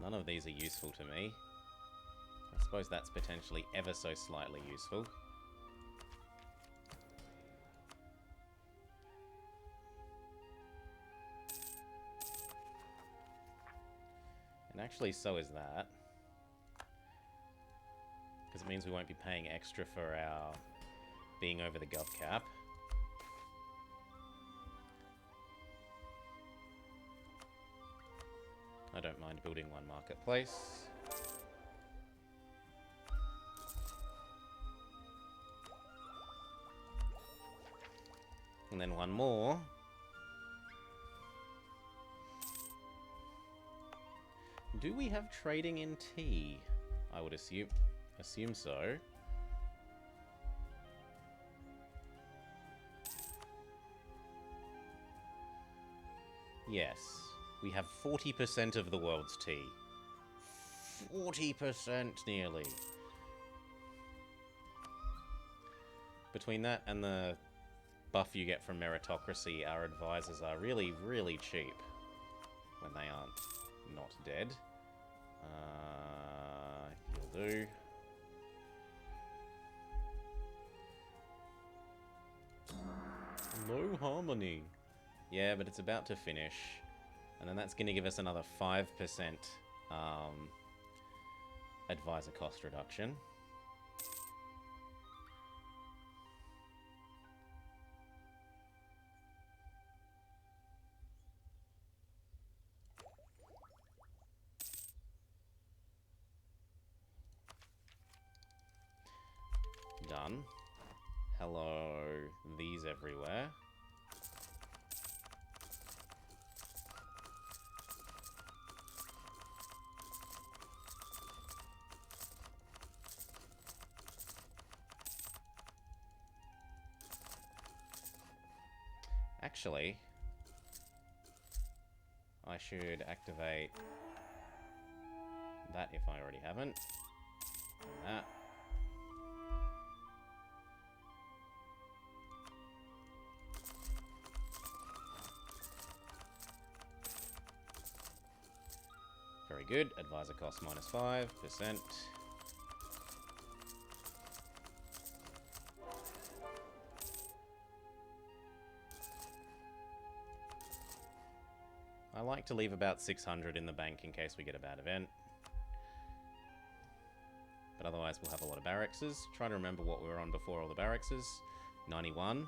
None of these are useful to me. I suppose that's potentially ever so slightly useful. And actually, so is that. Because it means we won't be paying extra for our being over the gov cap. I don't mind building one marketplace. And then one more. Do we have trading in tea? I would assume so. Yes. We have 40% of the world's tea. 40% nearly. Between that and the buff you get from meritocracy, our advisors are really, really cheap. When they aren't not dead. He'll do. No harmony. Yeah, but it's about to finish. And then that's going to give us another 5% advisor cost reduction. Done. Hello, these everywhere. Actually, I should activate that if I already haven't. And that. Very good. Advisor cost minus 5%. I like to leave about 600 in the bank in case we get a bad event. But otherwise we'll have a lot of barracks. Try to remember what we were on before all the barracks. 91.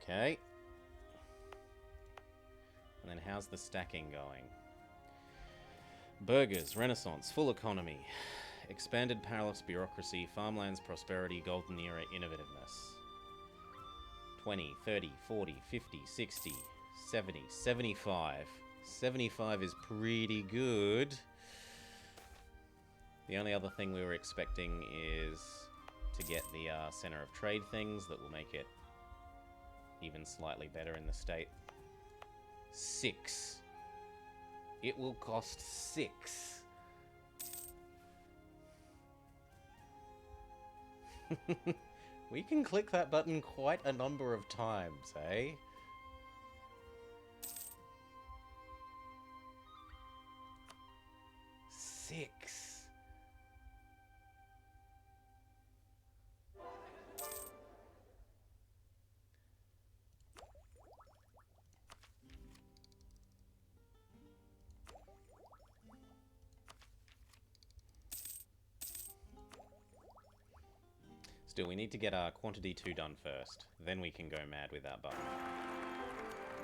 Okay. And then how's the stacking going? Burgers, Renaissance, full economy, expanded powerless bureaucracy, farmlands, prosperity, golden era, innovativeness. 20, 30, 40, 50, 60, 70, 75. 75 is pretty good. The only other thing we were expecting is to get the center of trade things that will make it even slightly better in the state. 6. It will cost 6. We can click that button quite a number of times, eh? Still, we need to get our quantity 2 done first. Then we can go mad with that button.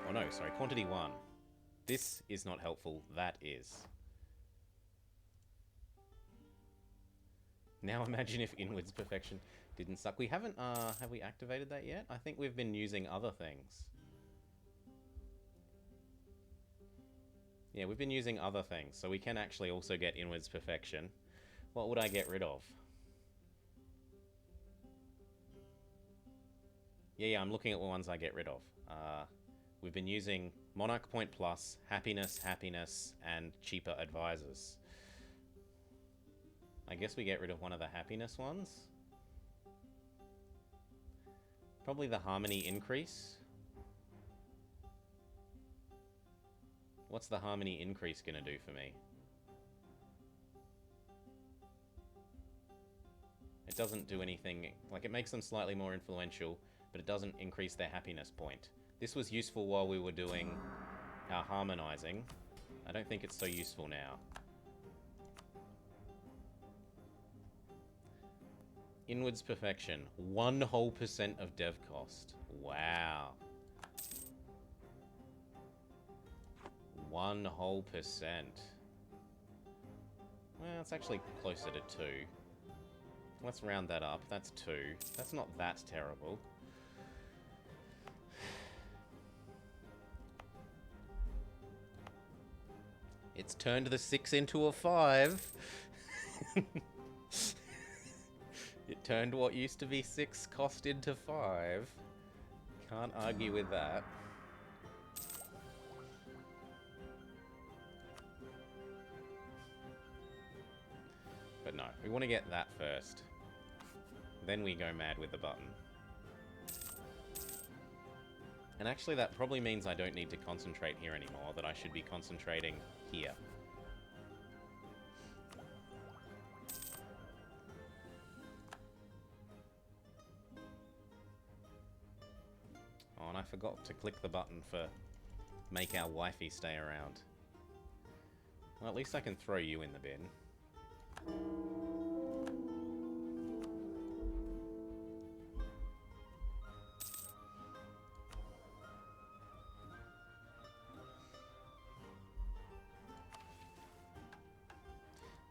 Oh no, sorry, quantity 1. This is not helpful, that is. Now imagine if inwards perfection didn't suck. We haven't, have we activated that yet? I think we've been using other things. Yeah, we've been using other things, so we can actually also get inwards perfection. What would I get rid of? Yeah, I'm looking at the ones I get rid of. We've been using Monarch Point Plus, Happiness, Happiness, and Cheaper Advisors. I guess we get rid of one of the Happiness ones. Probably the Harmony Increase. What's the Harmony Increase gonna do for me? It doesn't do anything. Like, it makes them slightly more influential, but it doesn't increase their happiness point. This was useful while we were doing our harmonizing. I don't think it's so useful now. Inwards perfection. 1% of dev cost. Wow. 1%. Well, it's actually closer to 2. Let's round that up. That's 2. That's not that terrible. It's turned the 6 into a 5. It turned what used to be 6 cost into 5. Can't argue with that. But no, we want to get that first. Then we go mad with the button. And actually that probably means I don't need to concentrate here anymore, that I should be concentrating here. Oh, and I forgot to click the button for make our wifey stay around. Well, at least I can throw you in the bin.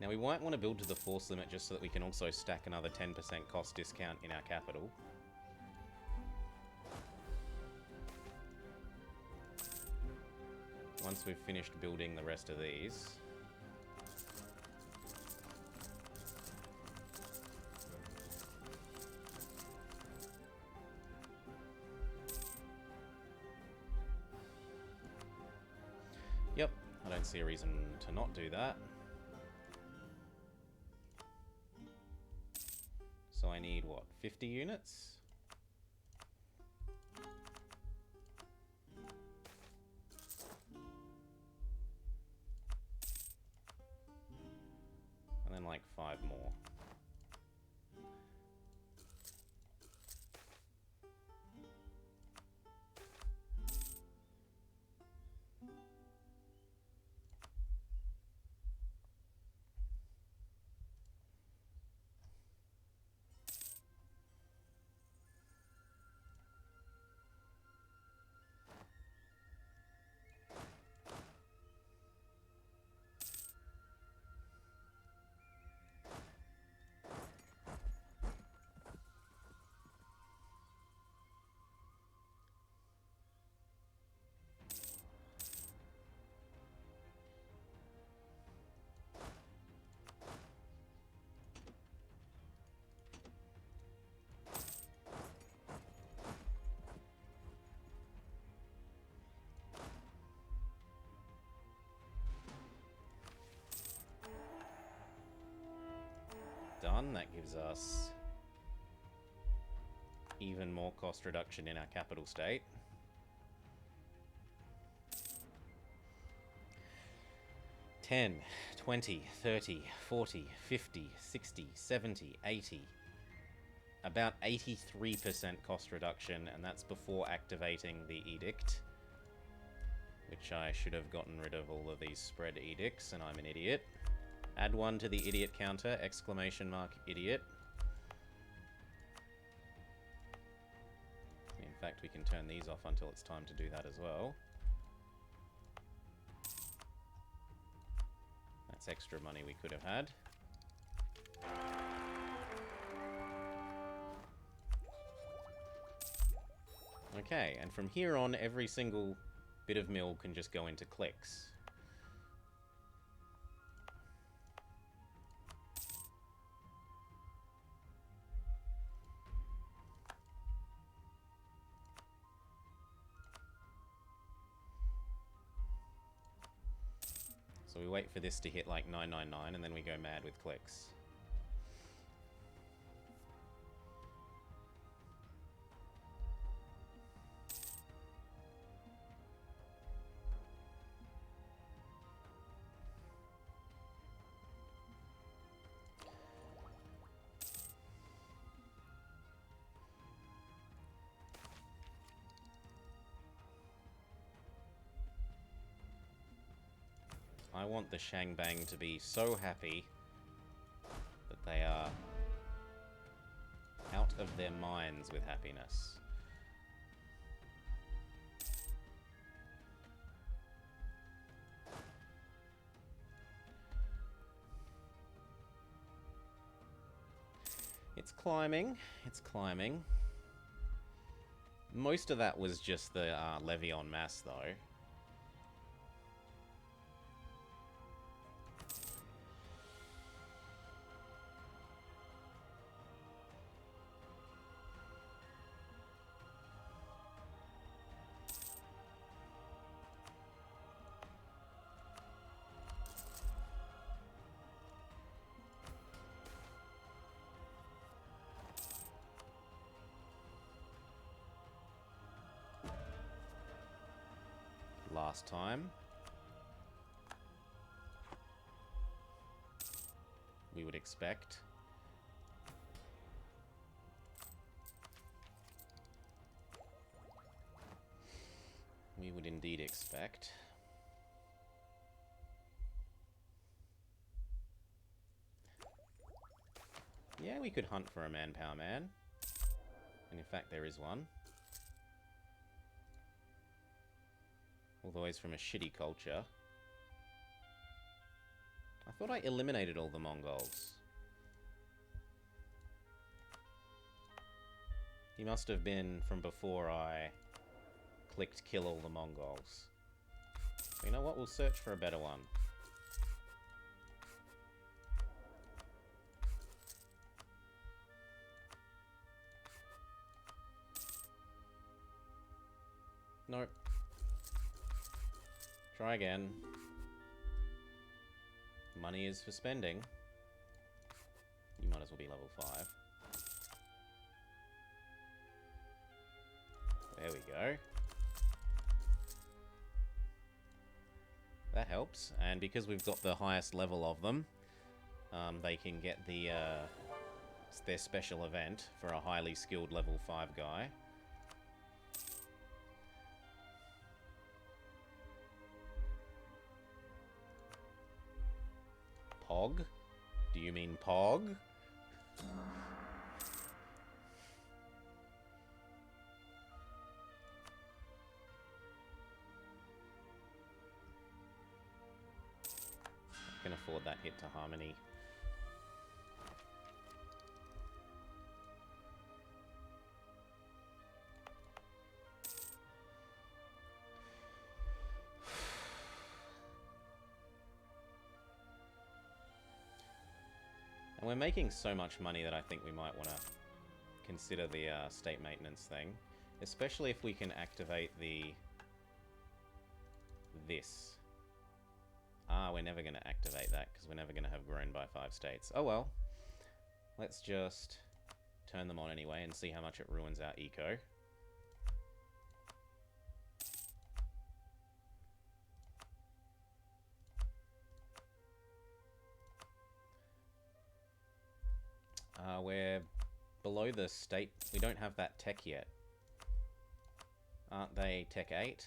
Now we might want to build to the force limit just so that we can also stack another 10% cost discount in our capital. Once we've finished building the rest of these. Yep, I don't see a reason to not do that. So I need, what, 50 units? And then like 5 more. 1. That gives us even more cost reduction in our capital state. $10, $20, $30, $40, $50, $60, $70, $80. About 83% cost reduction, and that's before activating the edict. Which I should have gotten rid of all of these spread edicts, and I'm an idiot. Add 1 to the idiot counter, exclamation mark, idiot. In fact, we can turn these off until it's time to do that as well. That's extra money we could have had. Okay, and from here on, every single bit of mill can just go into clicks. So we wait for this to hit like 999 and then we go mad with clicks. I want the Shangbang to be so happy that they are out of their minds with happiness. It's climbing, it's climbing. Most of that was just the levy en masse, though. Last time we would expect. We would indeed expect. Yeah, we could hunt for a manpower man. And in fact, there is one. Although he's from a shitty culture. I thought I eliminated all the Mongols. He must have been from before I clicked kill all the Mongols. But you know what? We'll search for a better one. Nope. Try again. Money is for spending. You might as well be level 5. There we go. That helps. And because we've got the highest level of them, they can get their special event for a highly skilled level 5 guy. Pog? Do you mean Pog? I can afford that hit to Harmony. And we're making so much money that I think we might want to consider the state maintenance thing. Especially if we can activate this. We're never going to activate that because we're never going to have grown by 5 states. Oh well. Let's just turn them on anyway and see how much it ruins our eco. We're below the state. We don't have that tech yet. Aren't they tech 8?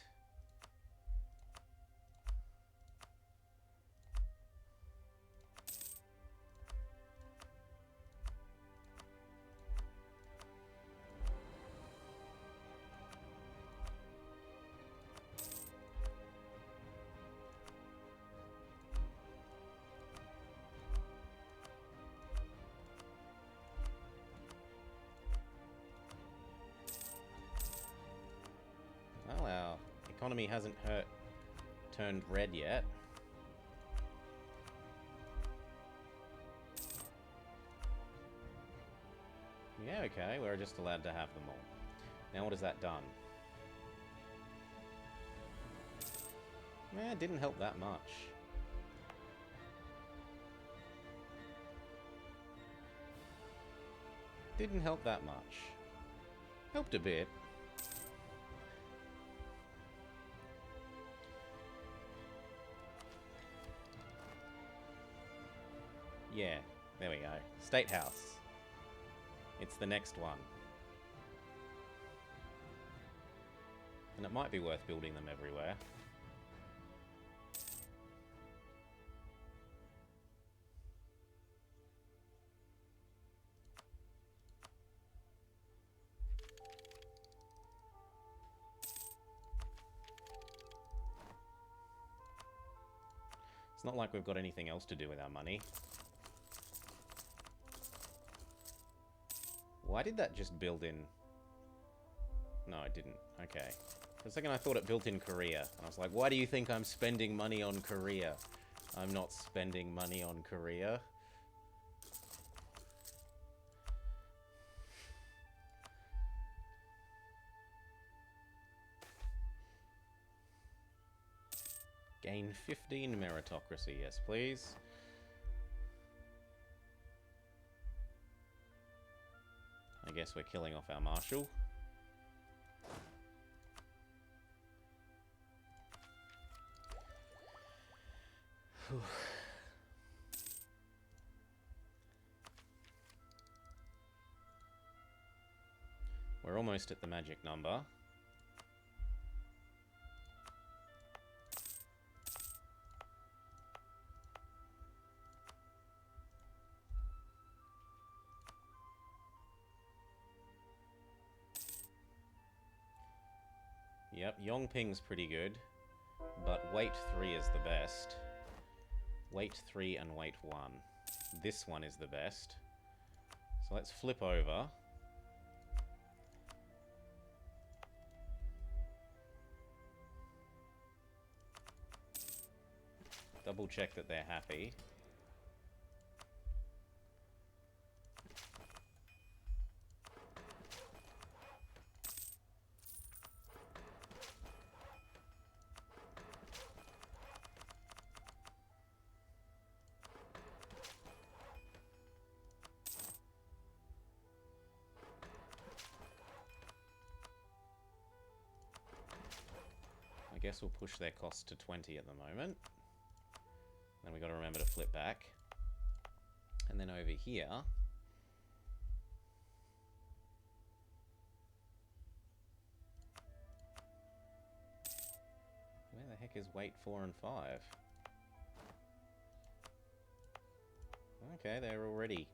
Well, our economy hasn't turned red yet. Yeah, okay, we're just allowed to have them all. Now what has that done? It didn't help that much. Didn't help that much. Helped a bit. Yeah, there we go. State House. It's the next one. And it might be worth building them everywhere. It's not like we've got anything else to do with our money. Why did that just build in? No, it didn't. Okay. For a second I thought it built in Korea. I was like, why do you think I'm spending money on Korea? I'm not spending money on Korea. Gain 15 meritocracy, yes please. I guess we're killing off our marshal. We're almost at the magic number. Yep, Yongping's pretty good, but weight 3 is the best. Weight 3 and weight 1. This one is the best. So let's flip over. Double check that they're happy. I guess we'll push their cost to 20 at the moment. Then we've got to remember to flip back. And then over here, where the heck is weight 4 and 5? Okay, they're already...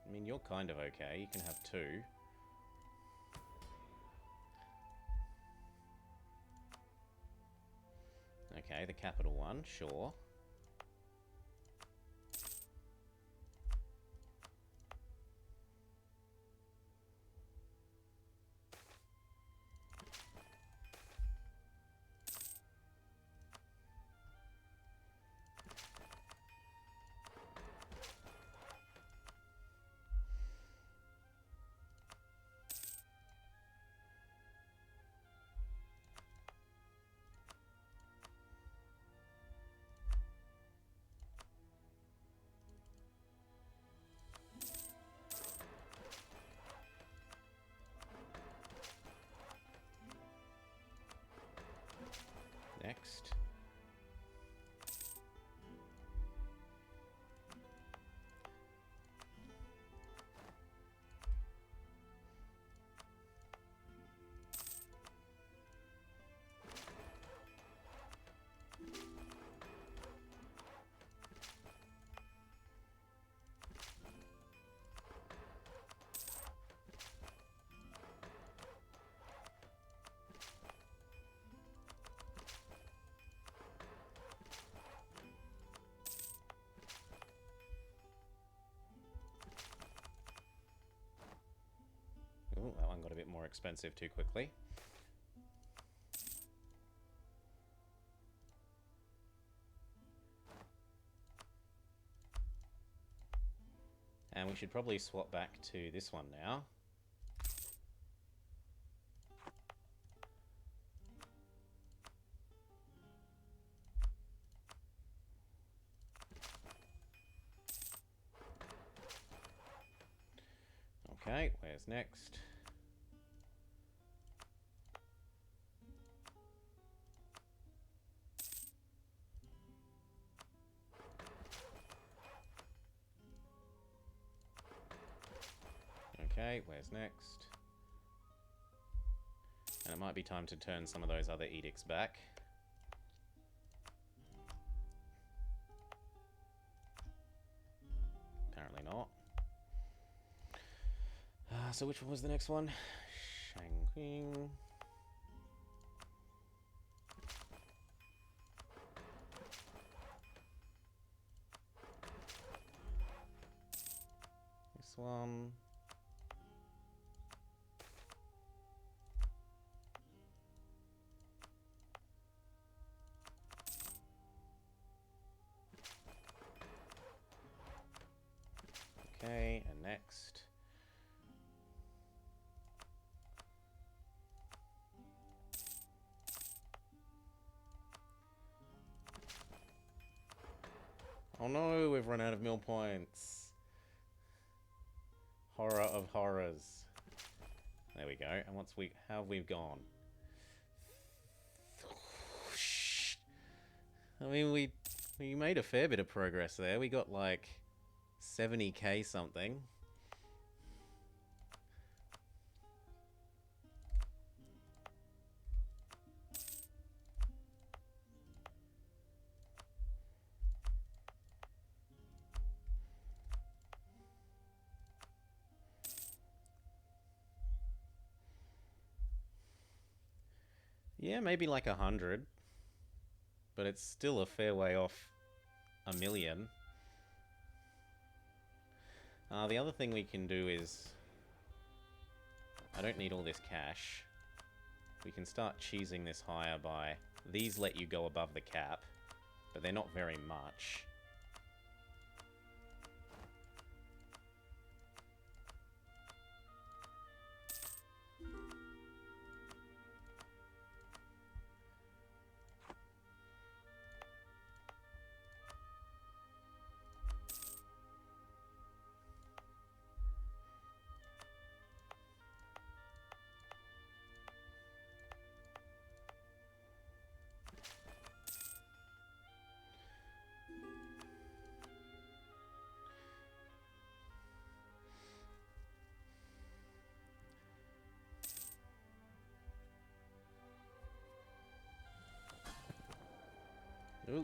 I mean, you're kind of okay. You can have 2. Okay, the capital one, sure. next. Ooh, that one got a bit more expensive too quickly. And we should probably swap back to this one now. Okay, where's next? Okay, where's next? And it might be time to turn some of those other edicts back. Apparently not. So which one was the next one? Shangqing. This one. Okay, and next. Oh no, we've run out of mill points. Horror of horrors. There we go. And how have we gone? I mean, we made a fair bit of progress there. We got like 70k something. Yeah, maybe like 100. But it's still a fair way off a million. The other thing we can do is... I don't need all this cash. We can start cheesing this higher by... These let you go above the cap, but they're not very much. Ooh.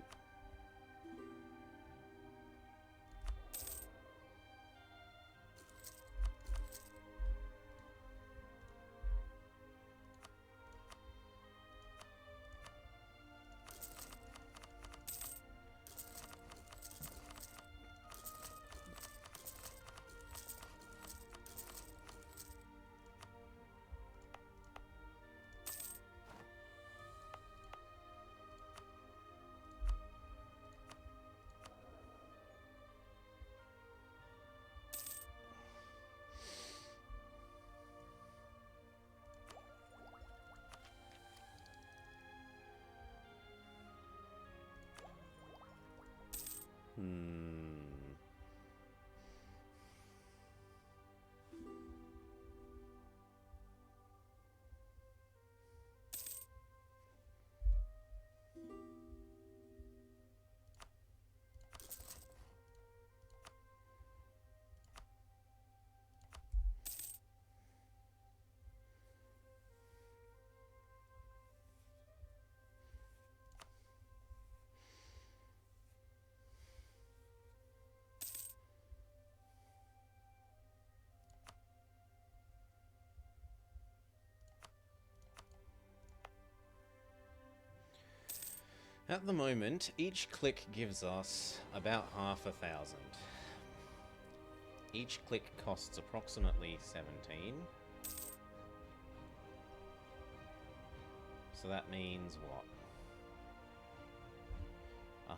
At the moment, each click gives us about 500,000. Each click costs approximately 17. So that means what?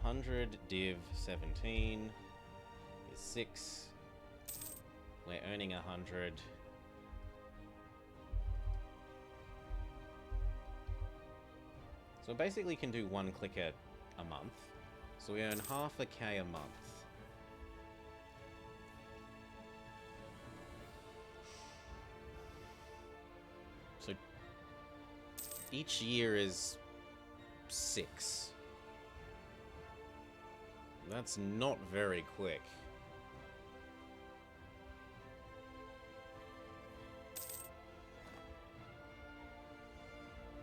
100 div 17 is 6. We're earning 100. So we basically can do 1 click a month. So we earn half a K a month. So each year is 6. That's not very quick.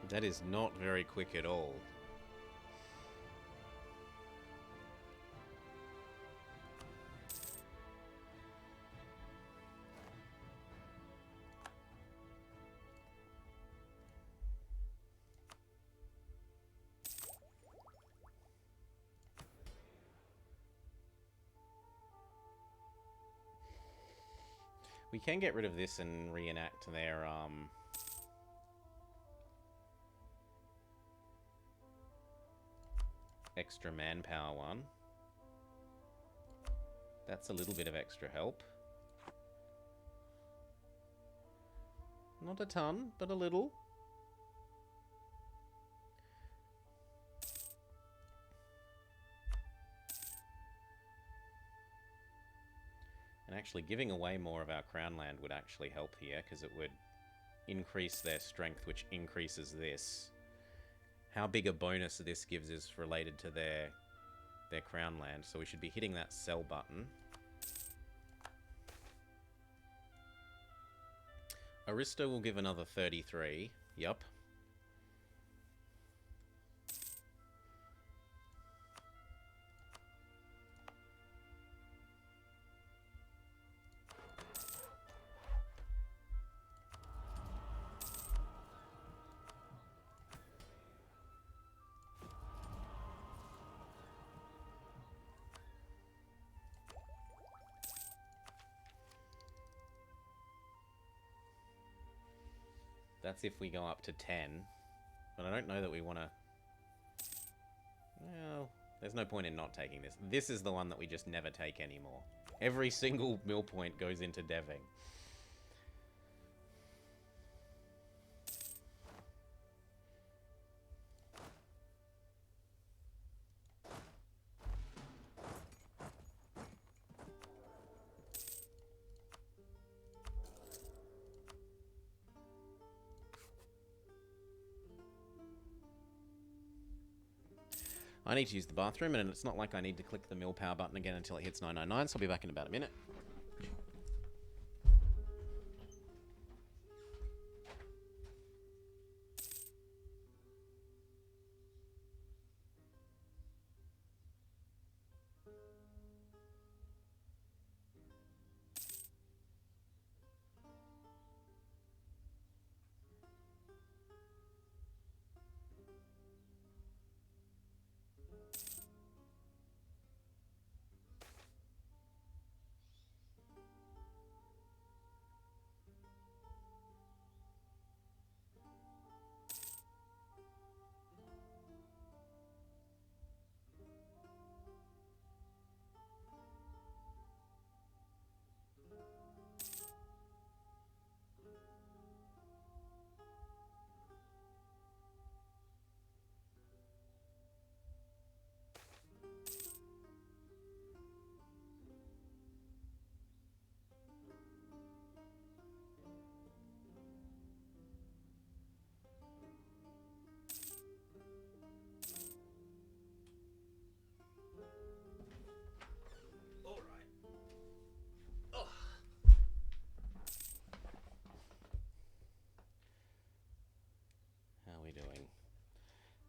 That is not very quick at all. We can get rid of this and reenact their, extra manpower one. That's a little bit of extra help. Not a ton, but a little. And actually giving away more of our crown land would actually help here, because it would increase their strength, which increases this. How big a bonus this gives is related to their crown land, so we should be hitting that sell button. Aristo will give another 33. Yup. That's if we go up to 10. But I don't know that we want to... Well, there's no point in not taking this. This is the one that we just never take anymore. Every single mill point goes into deving. I need to use the bathroom, and it's not like I need to click the mill power button again until it hits 999, so I'll be back in about a minute.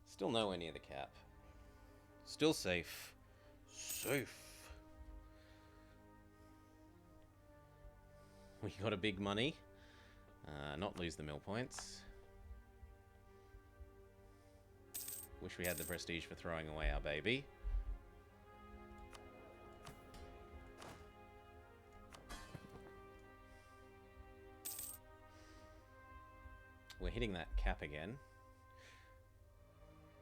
Still nowhere near the cap. Still safe. Safe. We got a big money. Not lose the mill points. Wish we had the prestige for throwing away our baby. We're hitting that cap again.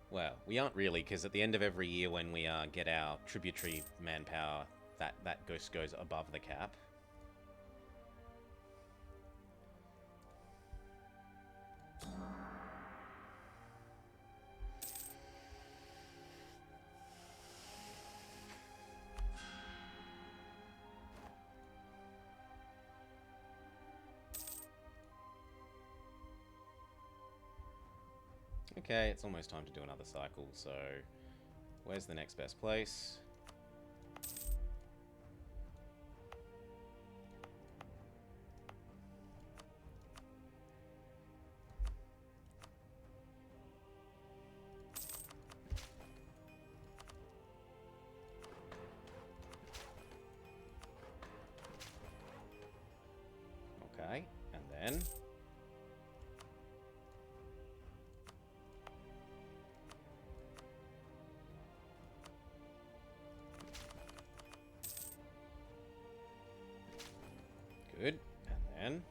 Well, we aren't really, because at the end of every year when we get our tributary manpower, that ghost goes above the cap. Okay, it's almost time to do another cycle, so where's the next best place? Okay, and then... Good, and then...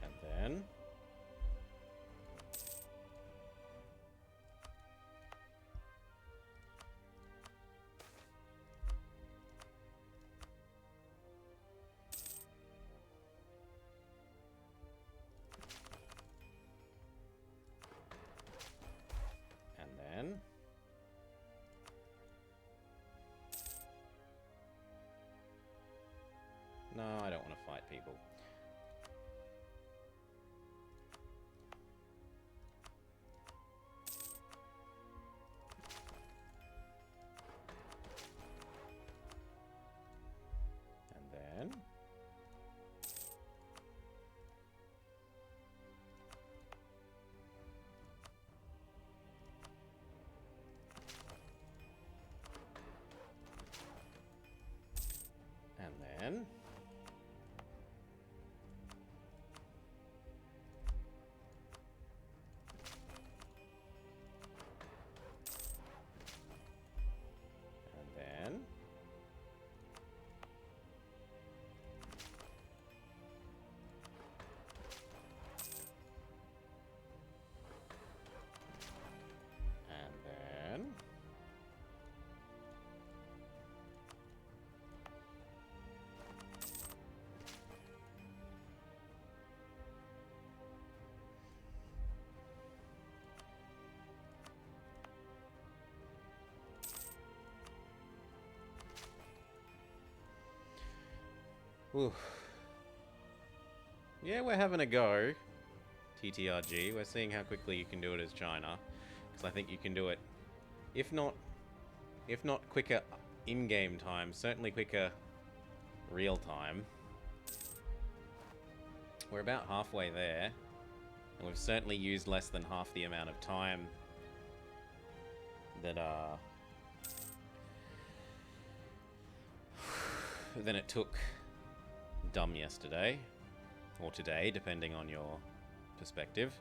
And then... And then... No, I don't want to fight people. And then... And then... And then... And then... Oof. Yeah, we're having a go. TTRG. We're seeing how quickly you can do it as China. Because I think you can do it, if not quicker in-game time, certainly quicker real time. We're about halfway there. And we've certainly used less than half the amount of time that than it took dumb yesterday, or today, depending on your perspective.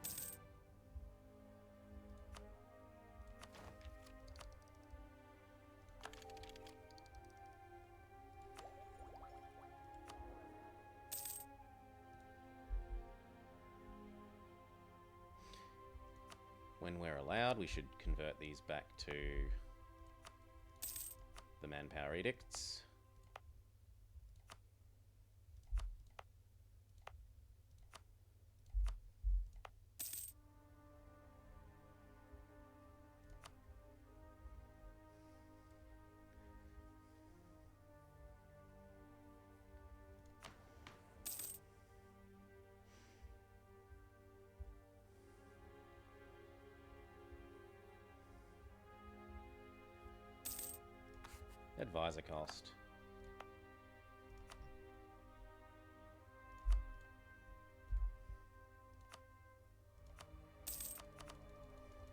When we're allowed, we should convert these back to the manpower edicts. Advisor cost.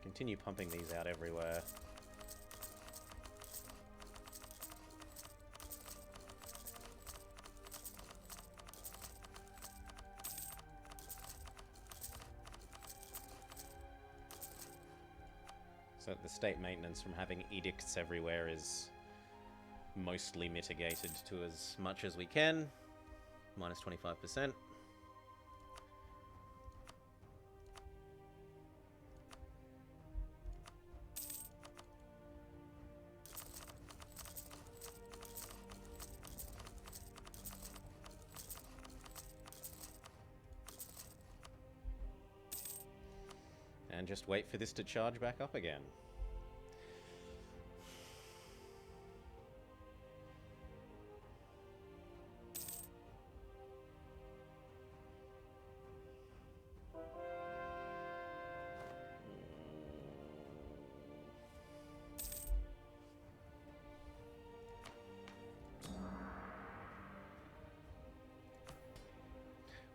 Continue pumping these out everywhere. So the state maintenance from having edicts everywhere is mostly mitigated to as much as we can. Minus 25%. And just wait for this to charge back up again.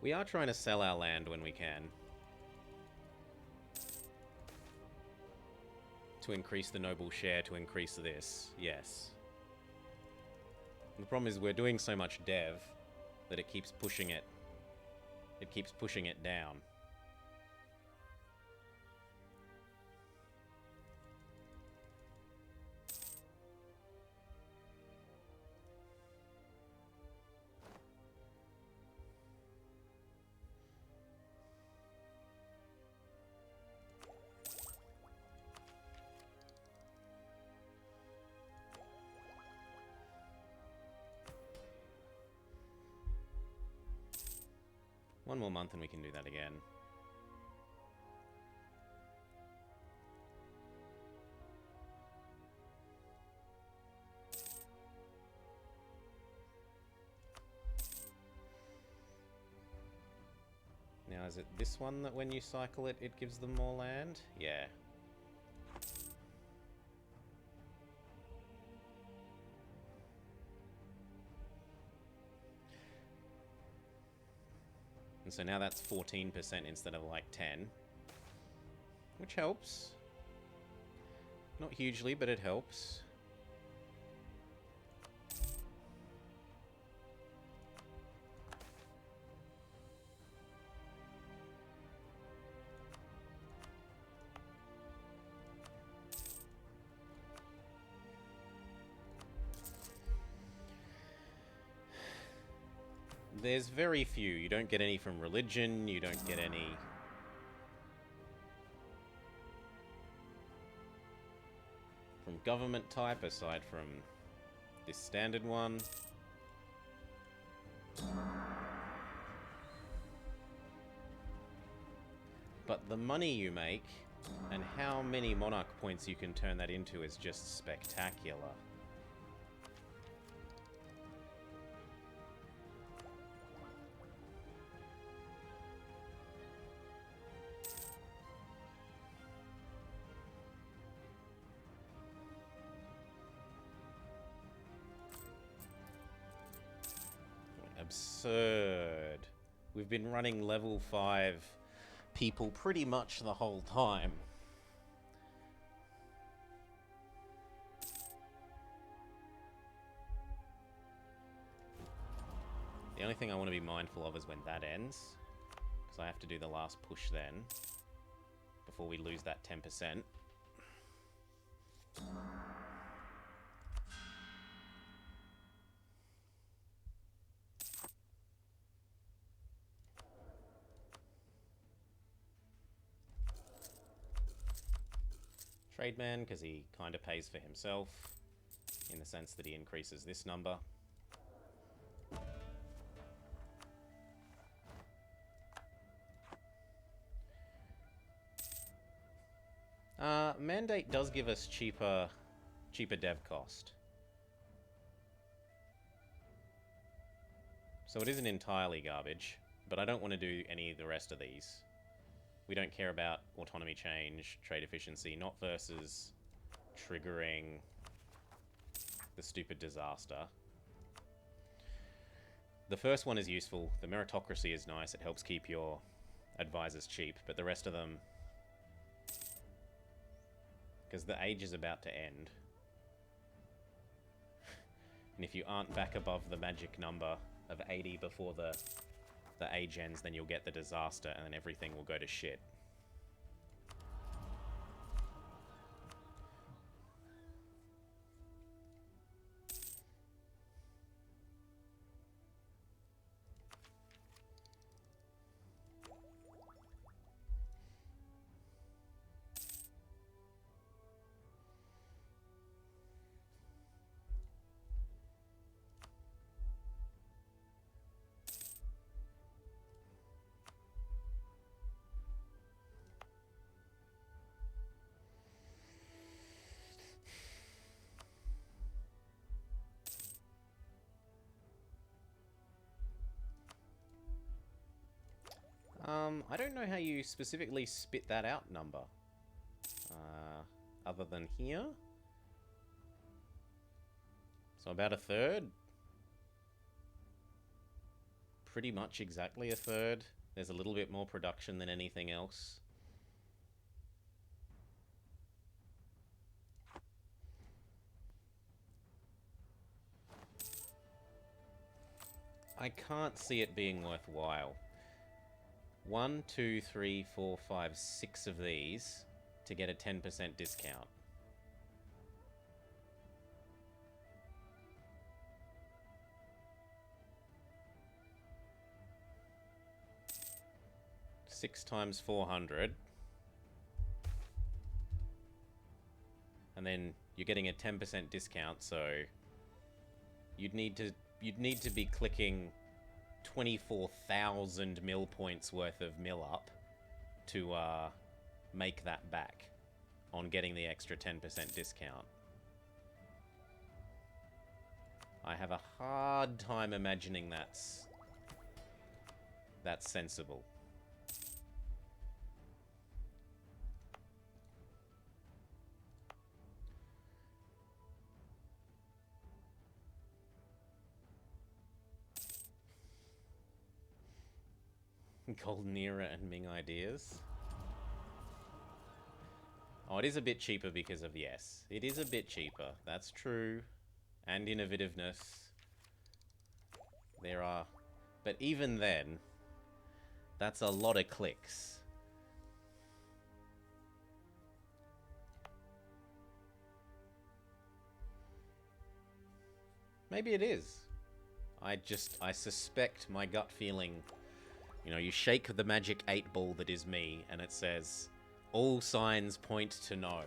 We are trying to sell our land when we can. To increase the noble share, to increase this, yes. The problem is we're doing so much dev that it keeps pushing it. It keeps pushing it down. One more month and we can do that again. Now, is it this one that when you cycle it, it gives them more land? Yeah. And so now that's 14% instead of like 10. Which helps. Not hugely, but it helps. There's very few. You don't get any from religion, you don't get any from government type, aside from this standard one. But the money you make, and how many monarch points you can turn that into is just spectacular. Absurd. We've been running level 5 people pretty much the whole time. The only thing I want to be mindful of is when that ends, because I have to do the last push then, before we lose that 10%. Trademan, because he kind of pays for himself, in the sense that he increases this number. Mandate does give us cheaper dev cost. So it isn't entirely garbage, but I don't want to do any of the rest of these. We don't care about autonomy change, trade efficiency, not versus triggering the stupid disaster. The first one is useful. The meritocracy is nice. It helps keep your advisors cheap, but the rest of them, because the age is about to end. And if you aren't back above the magic number of 80 before the age ends, then you'll get the disaster and then everything will go to shit. I don't know how you specifically spit that out number. Other than here. So about a third. Pretty much exactly a third. There's a little bit more production than anything else. I can't see it being worthwhile. 1, 2, 3, 4, 5, 6 of these to get a 10% discount. Six times 400. And then you're getting a 10% discount, so you'd need to be clicking 24,000 mil points worth of mill up to make that back on getting the extra 10% discount. I have a hard time imagining that's sensible. Golden Era and Ming ideas. Oh, it is a bit cheaper because of yes. It is a bit cheaper. That's true. And innovativeness. There are... But even then, that's a lot of clicks. Maybe it is. I suspect my gut feeling... You know, you shake the magic 8 ball that is me, and it says, all signs point to no.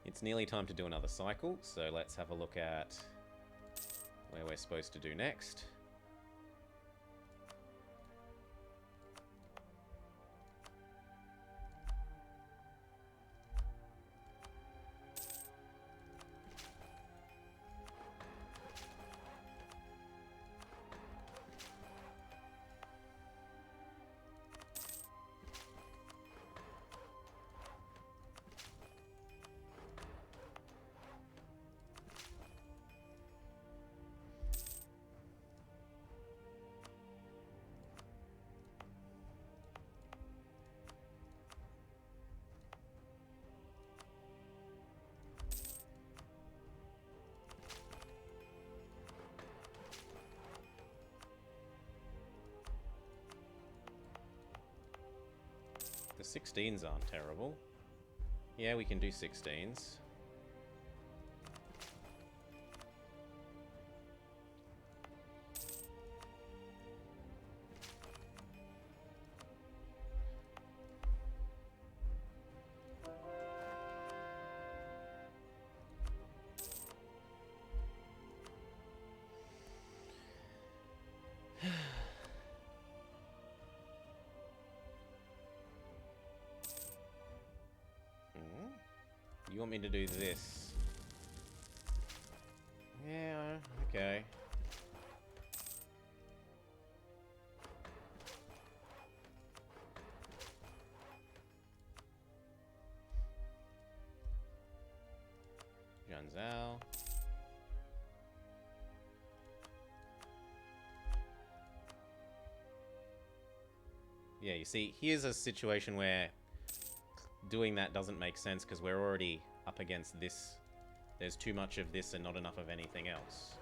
It's nearly time to do another cycle, so let's have a look at where we're supposed to do next. The 16s aren't terrible. Yeah, we can do 16s. You want me to do this? Yeah, okay. Janzao. Yeah, you see, here's a situation where doing that doesn't make sense because we're already up against this. There's too much of this and not enough of anything else.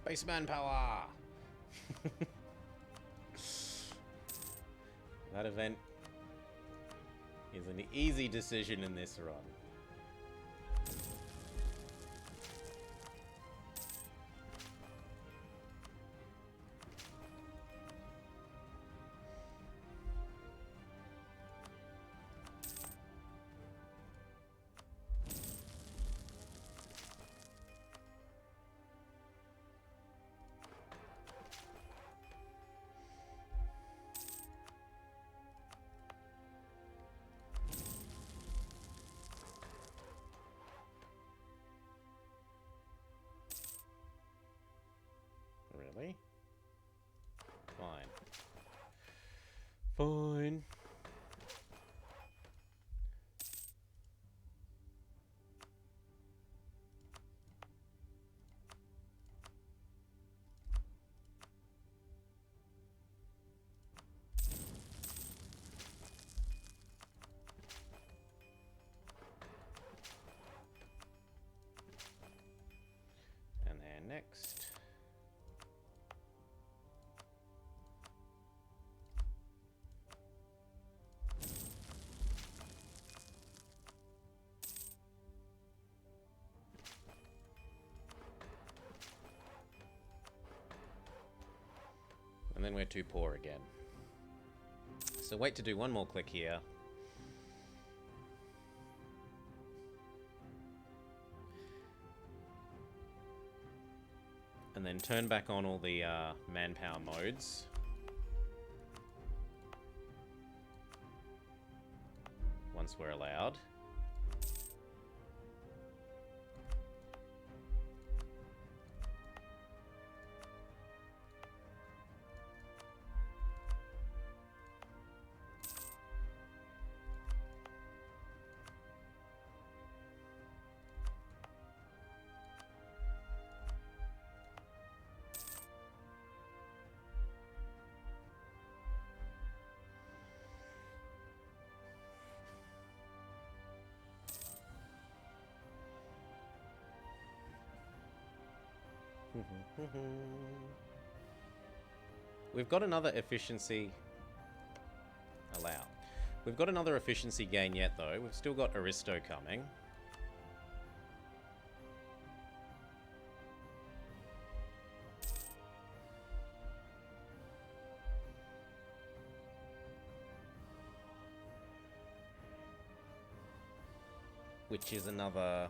Base manpower! That event is an easy decision in this run. Really? Fine. Fine. And then next. And then we're too poor again. So wait to do one more click here. And then turn back on all the manpower modes. Once we're allowed. We've got another efficiency... Allow. We've got another efficiency gain yet, though. We've still got Aristo coming. Which is another...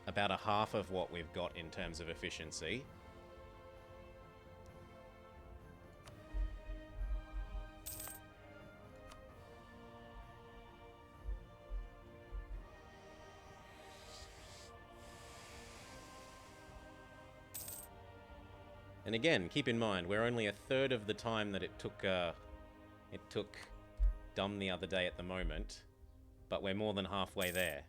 about a half of what we've got in terms of efficiency. And again, keep in mind, we're only a third of the time that it took Dumb the other day at the moment, but we're more than halfway there.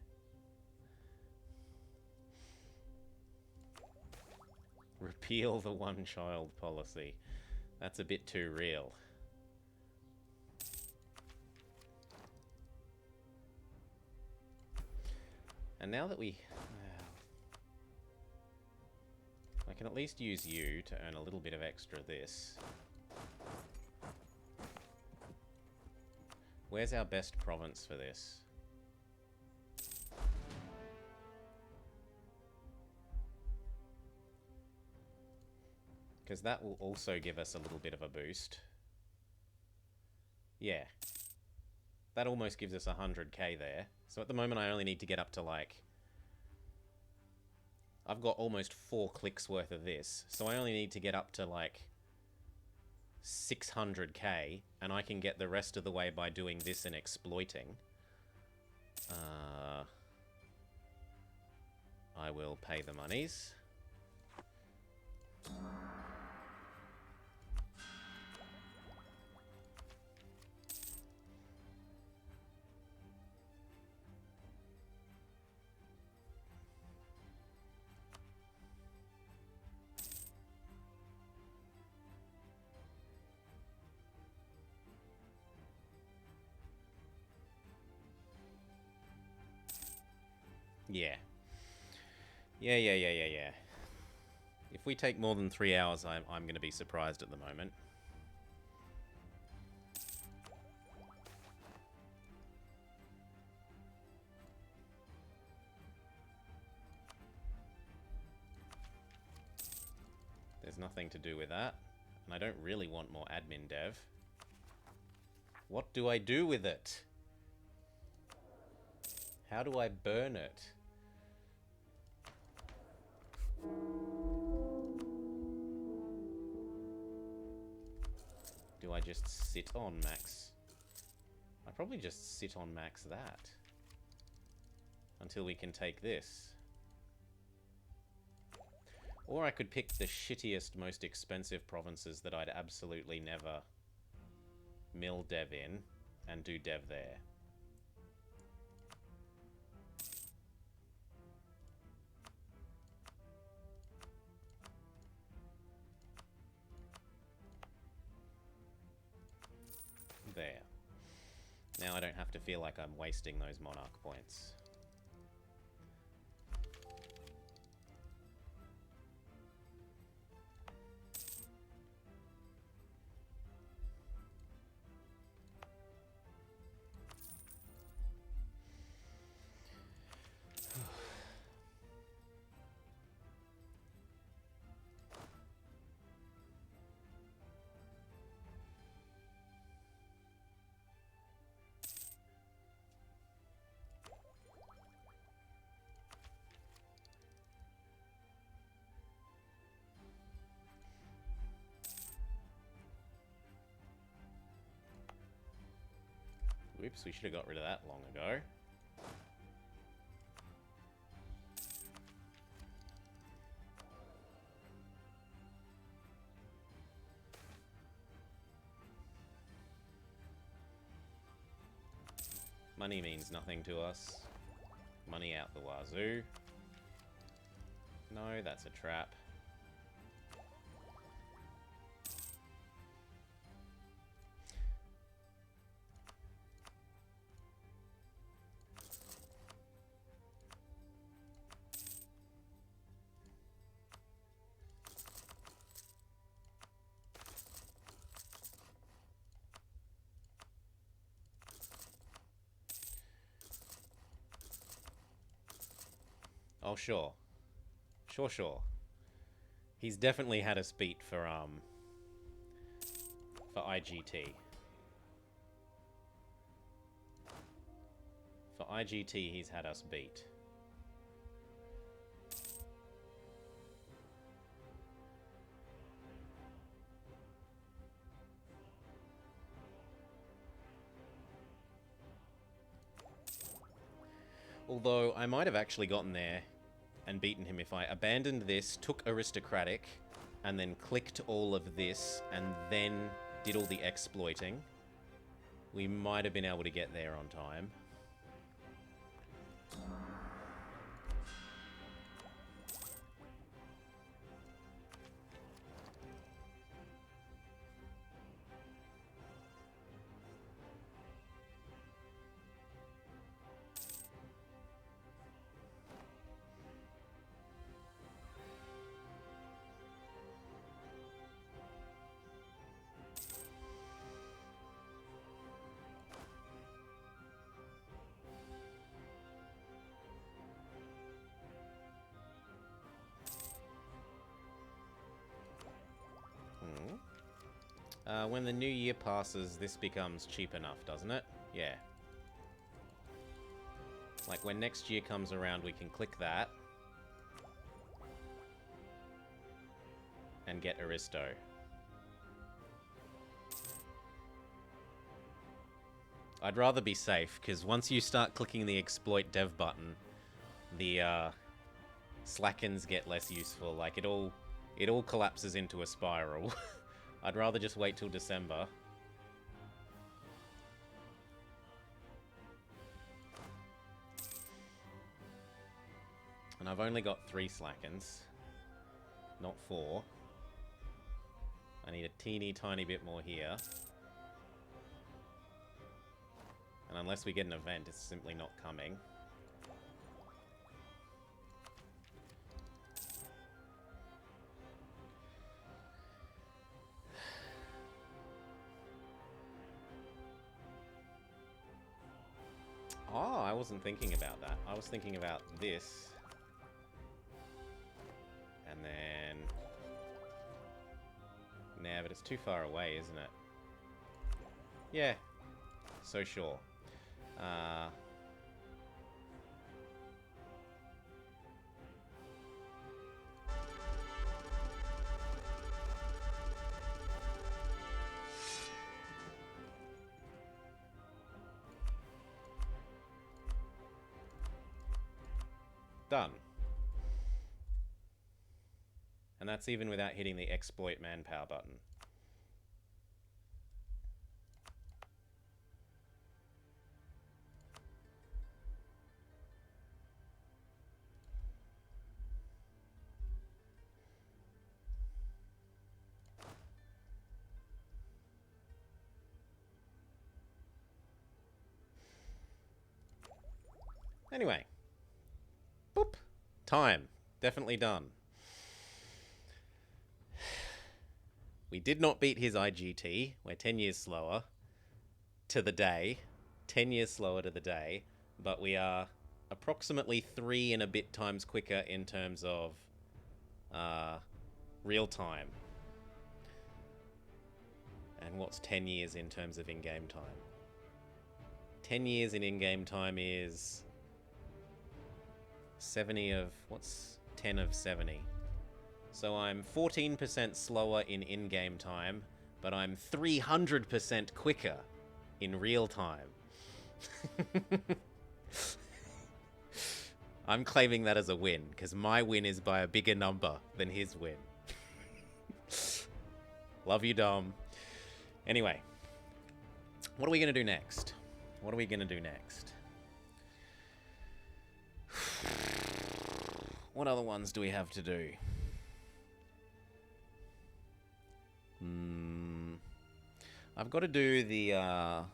Repeal the one-child policy. That's a bit too real. And now that we... I can at least use you to earn a little bit of extra this. Where's our best province for this? Because that will also give us a little bit of a boost. Yeah. That almost gives us 100k there. So at the moment I only need to get up to like... I've got almost 4 clicks worth of this. So I only need to get up to like 600k. And I can get the rest of the way by doing this and exploiting. I will pay the monies. Yeah. Yeah. If we take more than 3 hours, I'm going to be surprised at the moment. There's nothing to do with that. And I don't really want more admin dev. What do I do with it? How do I burn it? Do I just sit on max? I probably just sit on max that. Until we can take this. Or I could pick the shittiest, most expensive provinces that I'd absolutely never mill dev in and do dev there. There. Now I don't have to feel like I'm wasting those monarch points. Whoops, we should have got rid of that long ago. Money means nothing to us. Money out the wazoo. No, that's a trap. Oh, sure. Sure. He's definitely had us beat for IGT. For IGT, he's had us beat. Although, I might have actually gotten there and beaten him if I abandoned this, took aristocratic, and then clicked all of this, and then did all the exploiting. We might have been able to get there on time. When the new year passes, this becomes cheap enough, doesn't it? Yeah. Like, when next year comes around, we can click that. And get Aristo. I'd rather be safe, because once you start clicking the exploit dev button, the slackens get less useful. Like, it all collapses into a spiral. I'd rather just wait till December. And I've only got 3 slackens, not 4. I need a teeny tiny bit more here. And unless we get an event, it's simply not coming. wasn't thinking about that. I was thinking about this. And then... Nah, but it's too far away, isn't it? Yeah. So sure. Done. And that's even without hitting the exploit manpower button. Anyway. Boop. Time. Definitely done. We did not beat his IGT. We're 10 years slower to the day. 10 years slower to the day. But we are approximately 3 and a bit times quicker in terms of real time. And what's 10 years in terms of in-game time? 10 years in-game time is 70 of... What's 10 of 70? So I'm 14% slower in in-game time, but I'm 300% quicker in real time. I'm claiming that as a win, because my win is by a bigger number than his win. Love you, Dom. Anyway, what are we going to do next? What are we going to do next? What other ones do we have to do? I've got to do the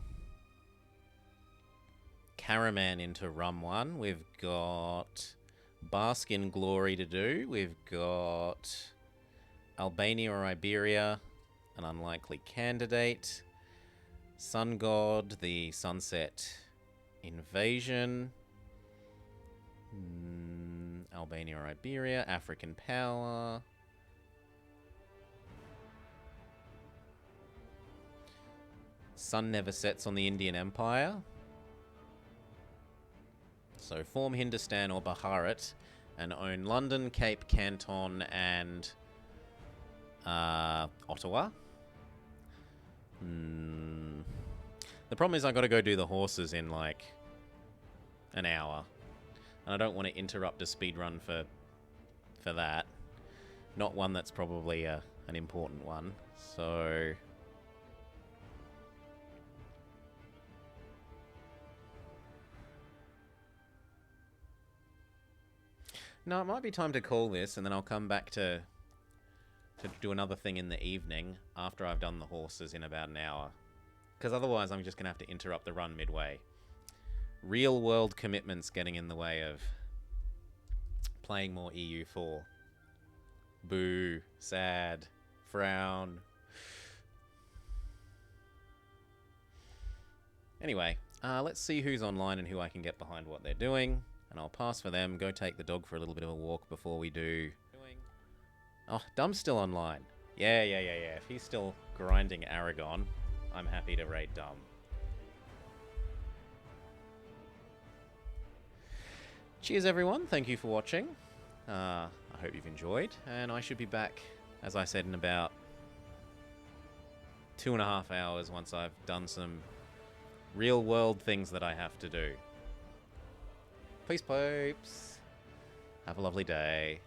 Caraman into Rum 1. We've got Bask in Glory to do. We've got Albania or Iberia, an unlikely candidate. Sun God, the Sunset Invasion. Albania or Iberia, African Power. Sun never sets on the Indian Empire. So form Hindustan or Bharat and own London, Cape, Canton, and Ottawa. The problem is I've got to go do the horses in like an hour. And I don't want to interrupt a speedrun for that. Not one that's probably an important one. So... No, it might be time to call this, and then I'll come back to do another thing in the evening after I've done the horses in about an hour. Because otherwise I'm just going to have to interrupt the run midway. Real world commitments getting in the way of playing more EU4. Boo. Sad. Frown. Anyway, let's see who's online and who I can get behind what they're doing. And I'll pass for them, go take the dog for a little bit of a walk before we do... Oh, Dum's still online. Yeah. If he's still grinding Aragon, I'm happy to raid Dum. Cheers, everyone. Thank you for watching. I hope you've enjoyed. And I should be back, as I said, in about 2.5 hours once I've done some real-world things that I have to do. Peace, pipes. Have a lovely day.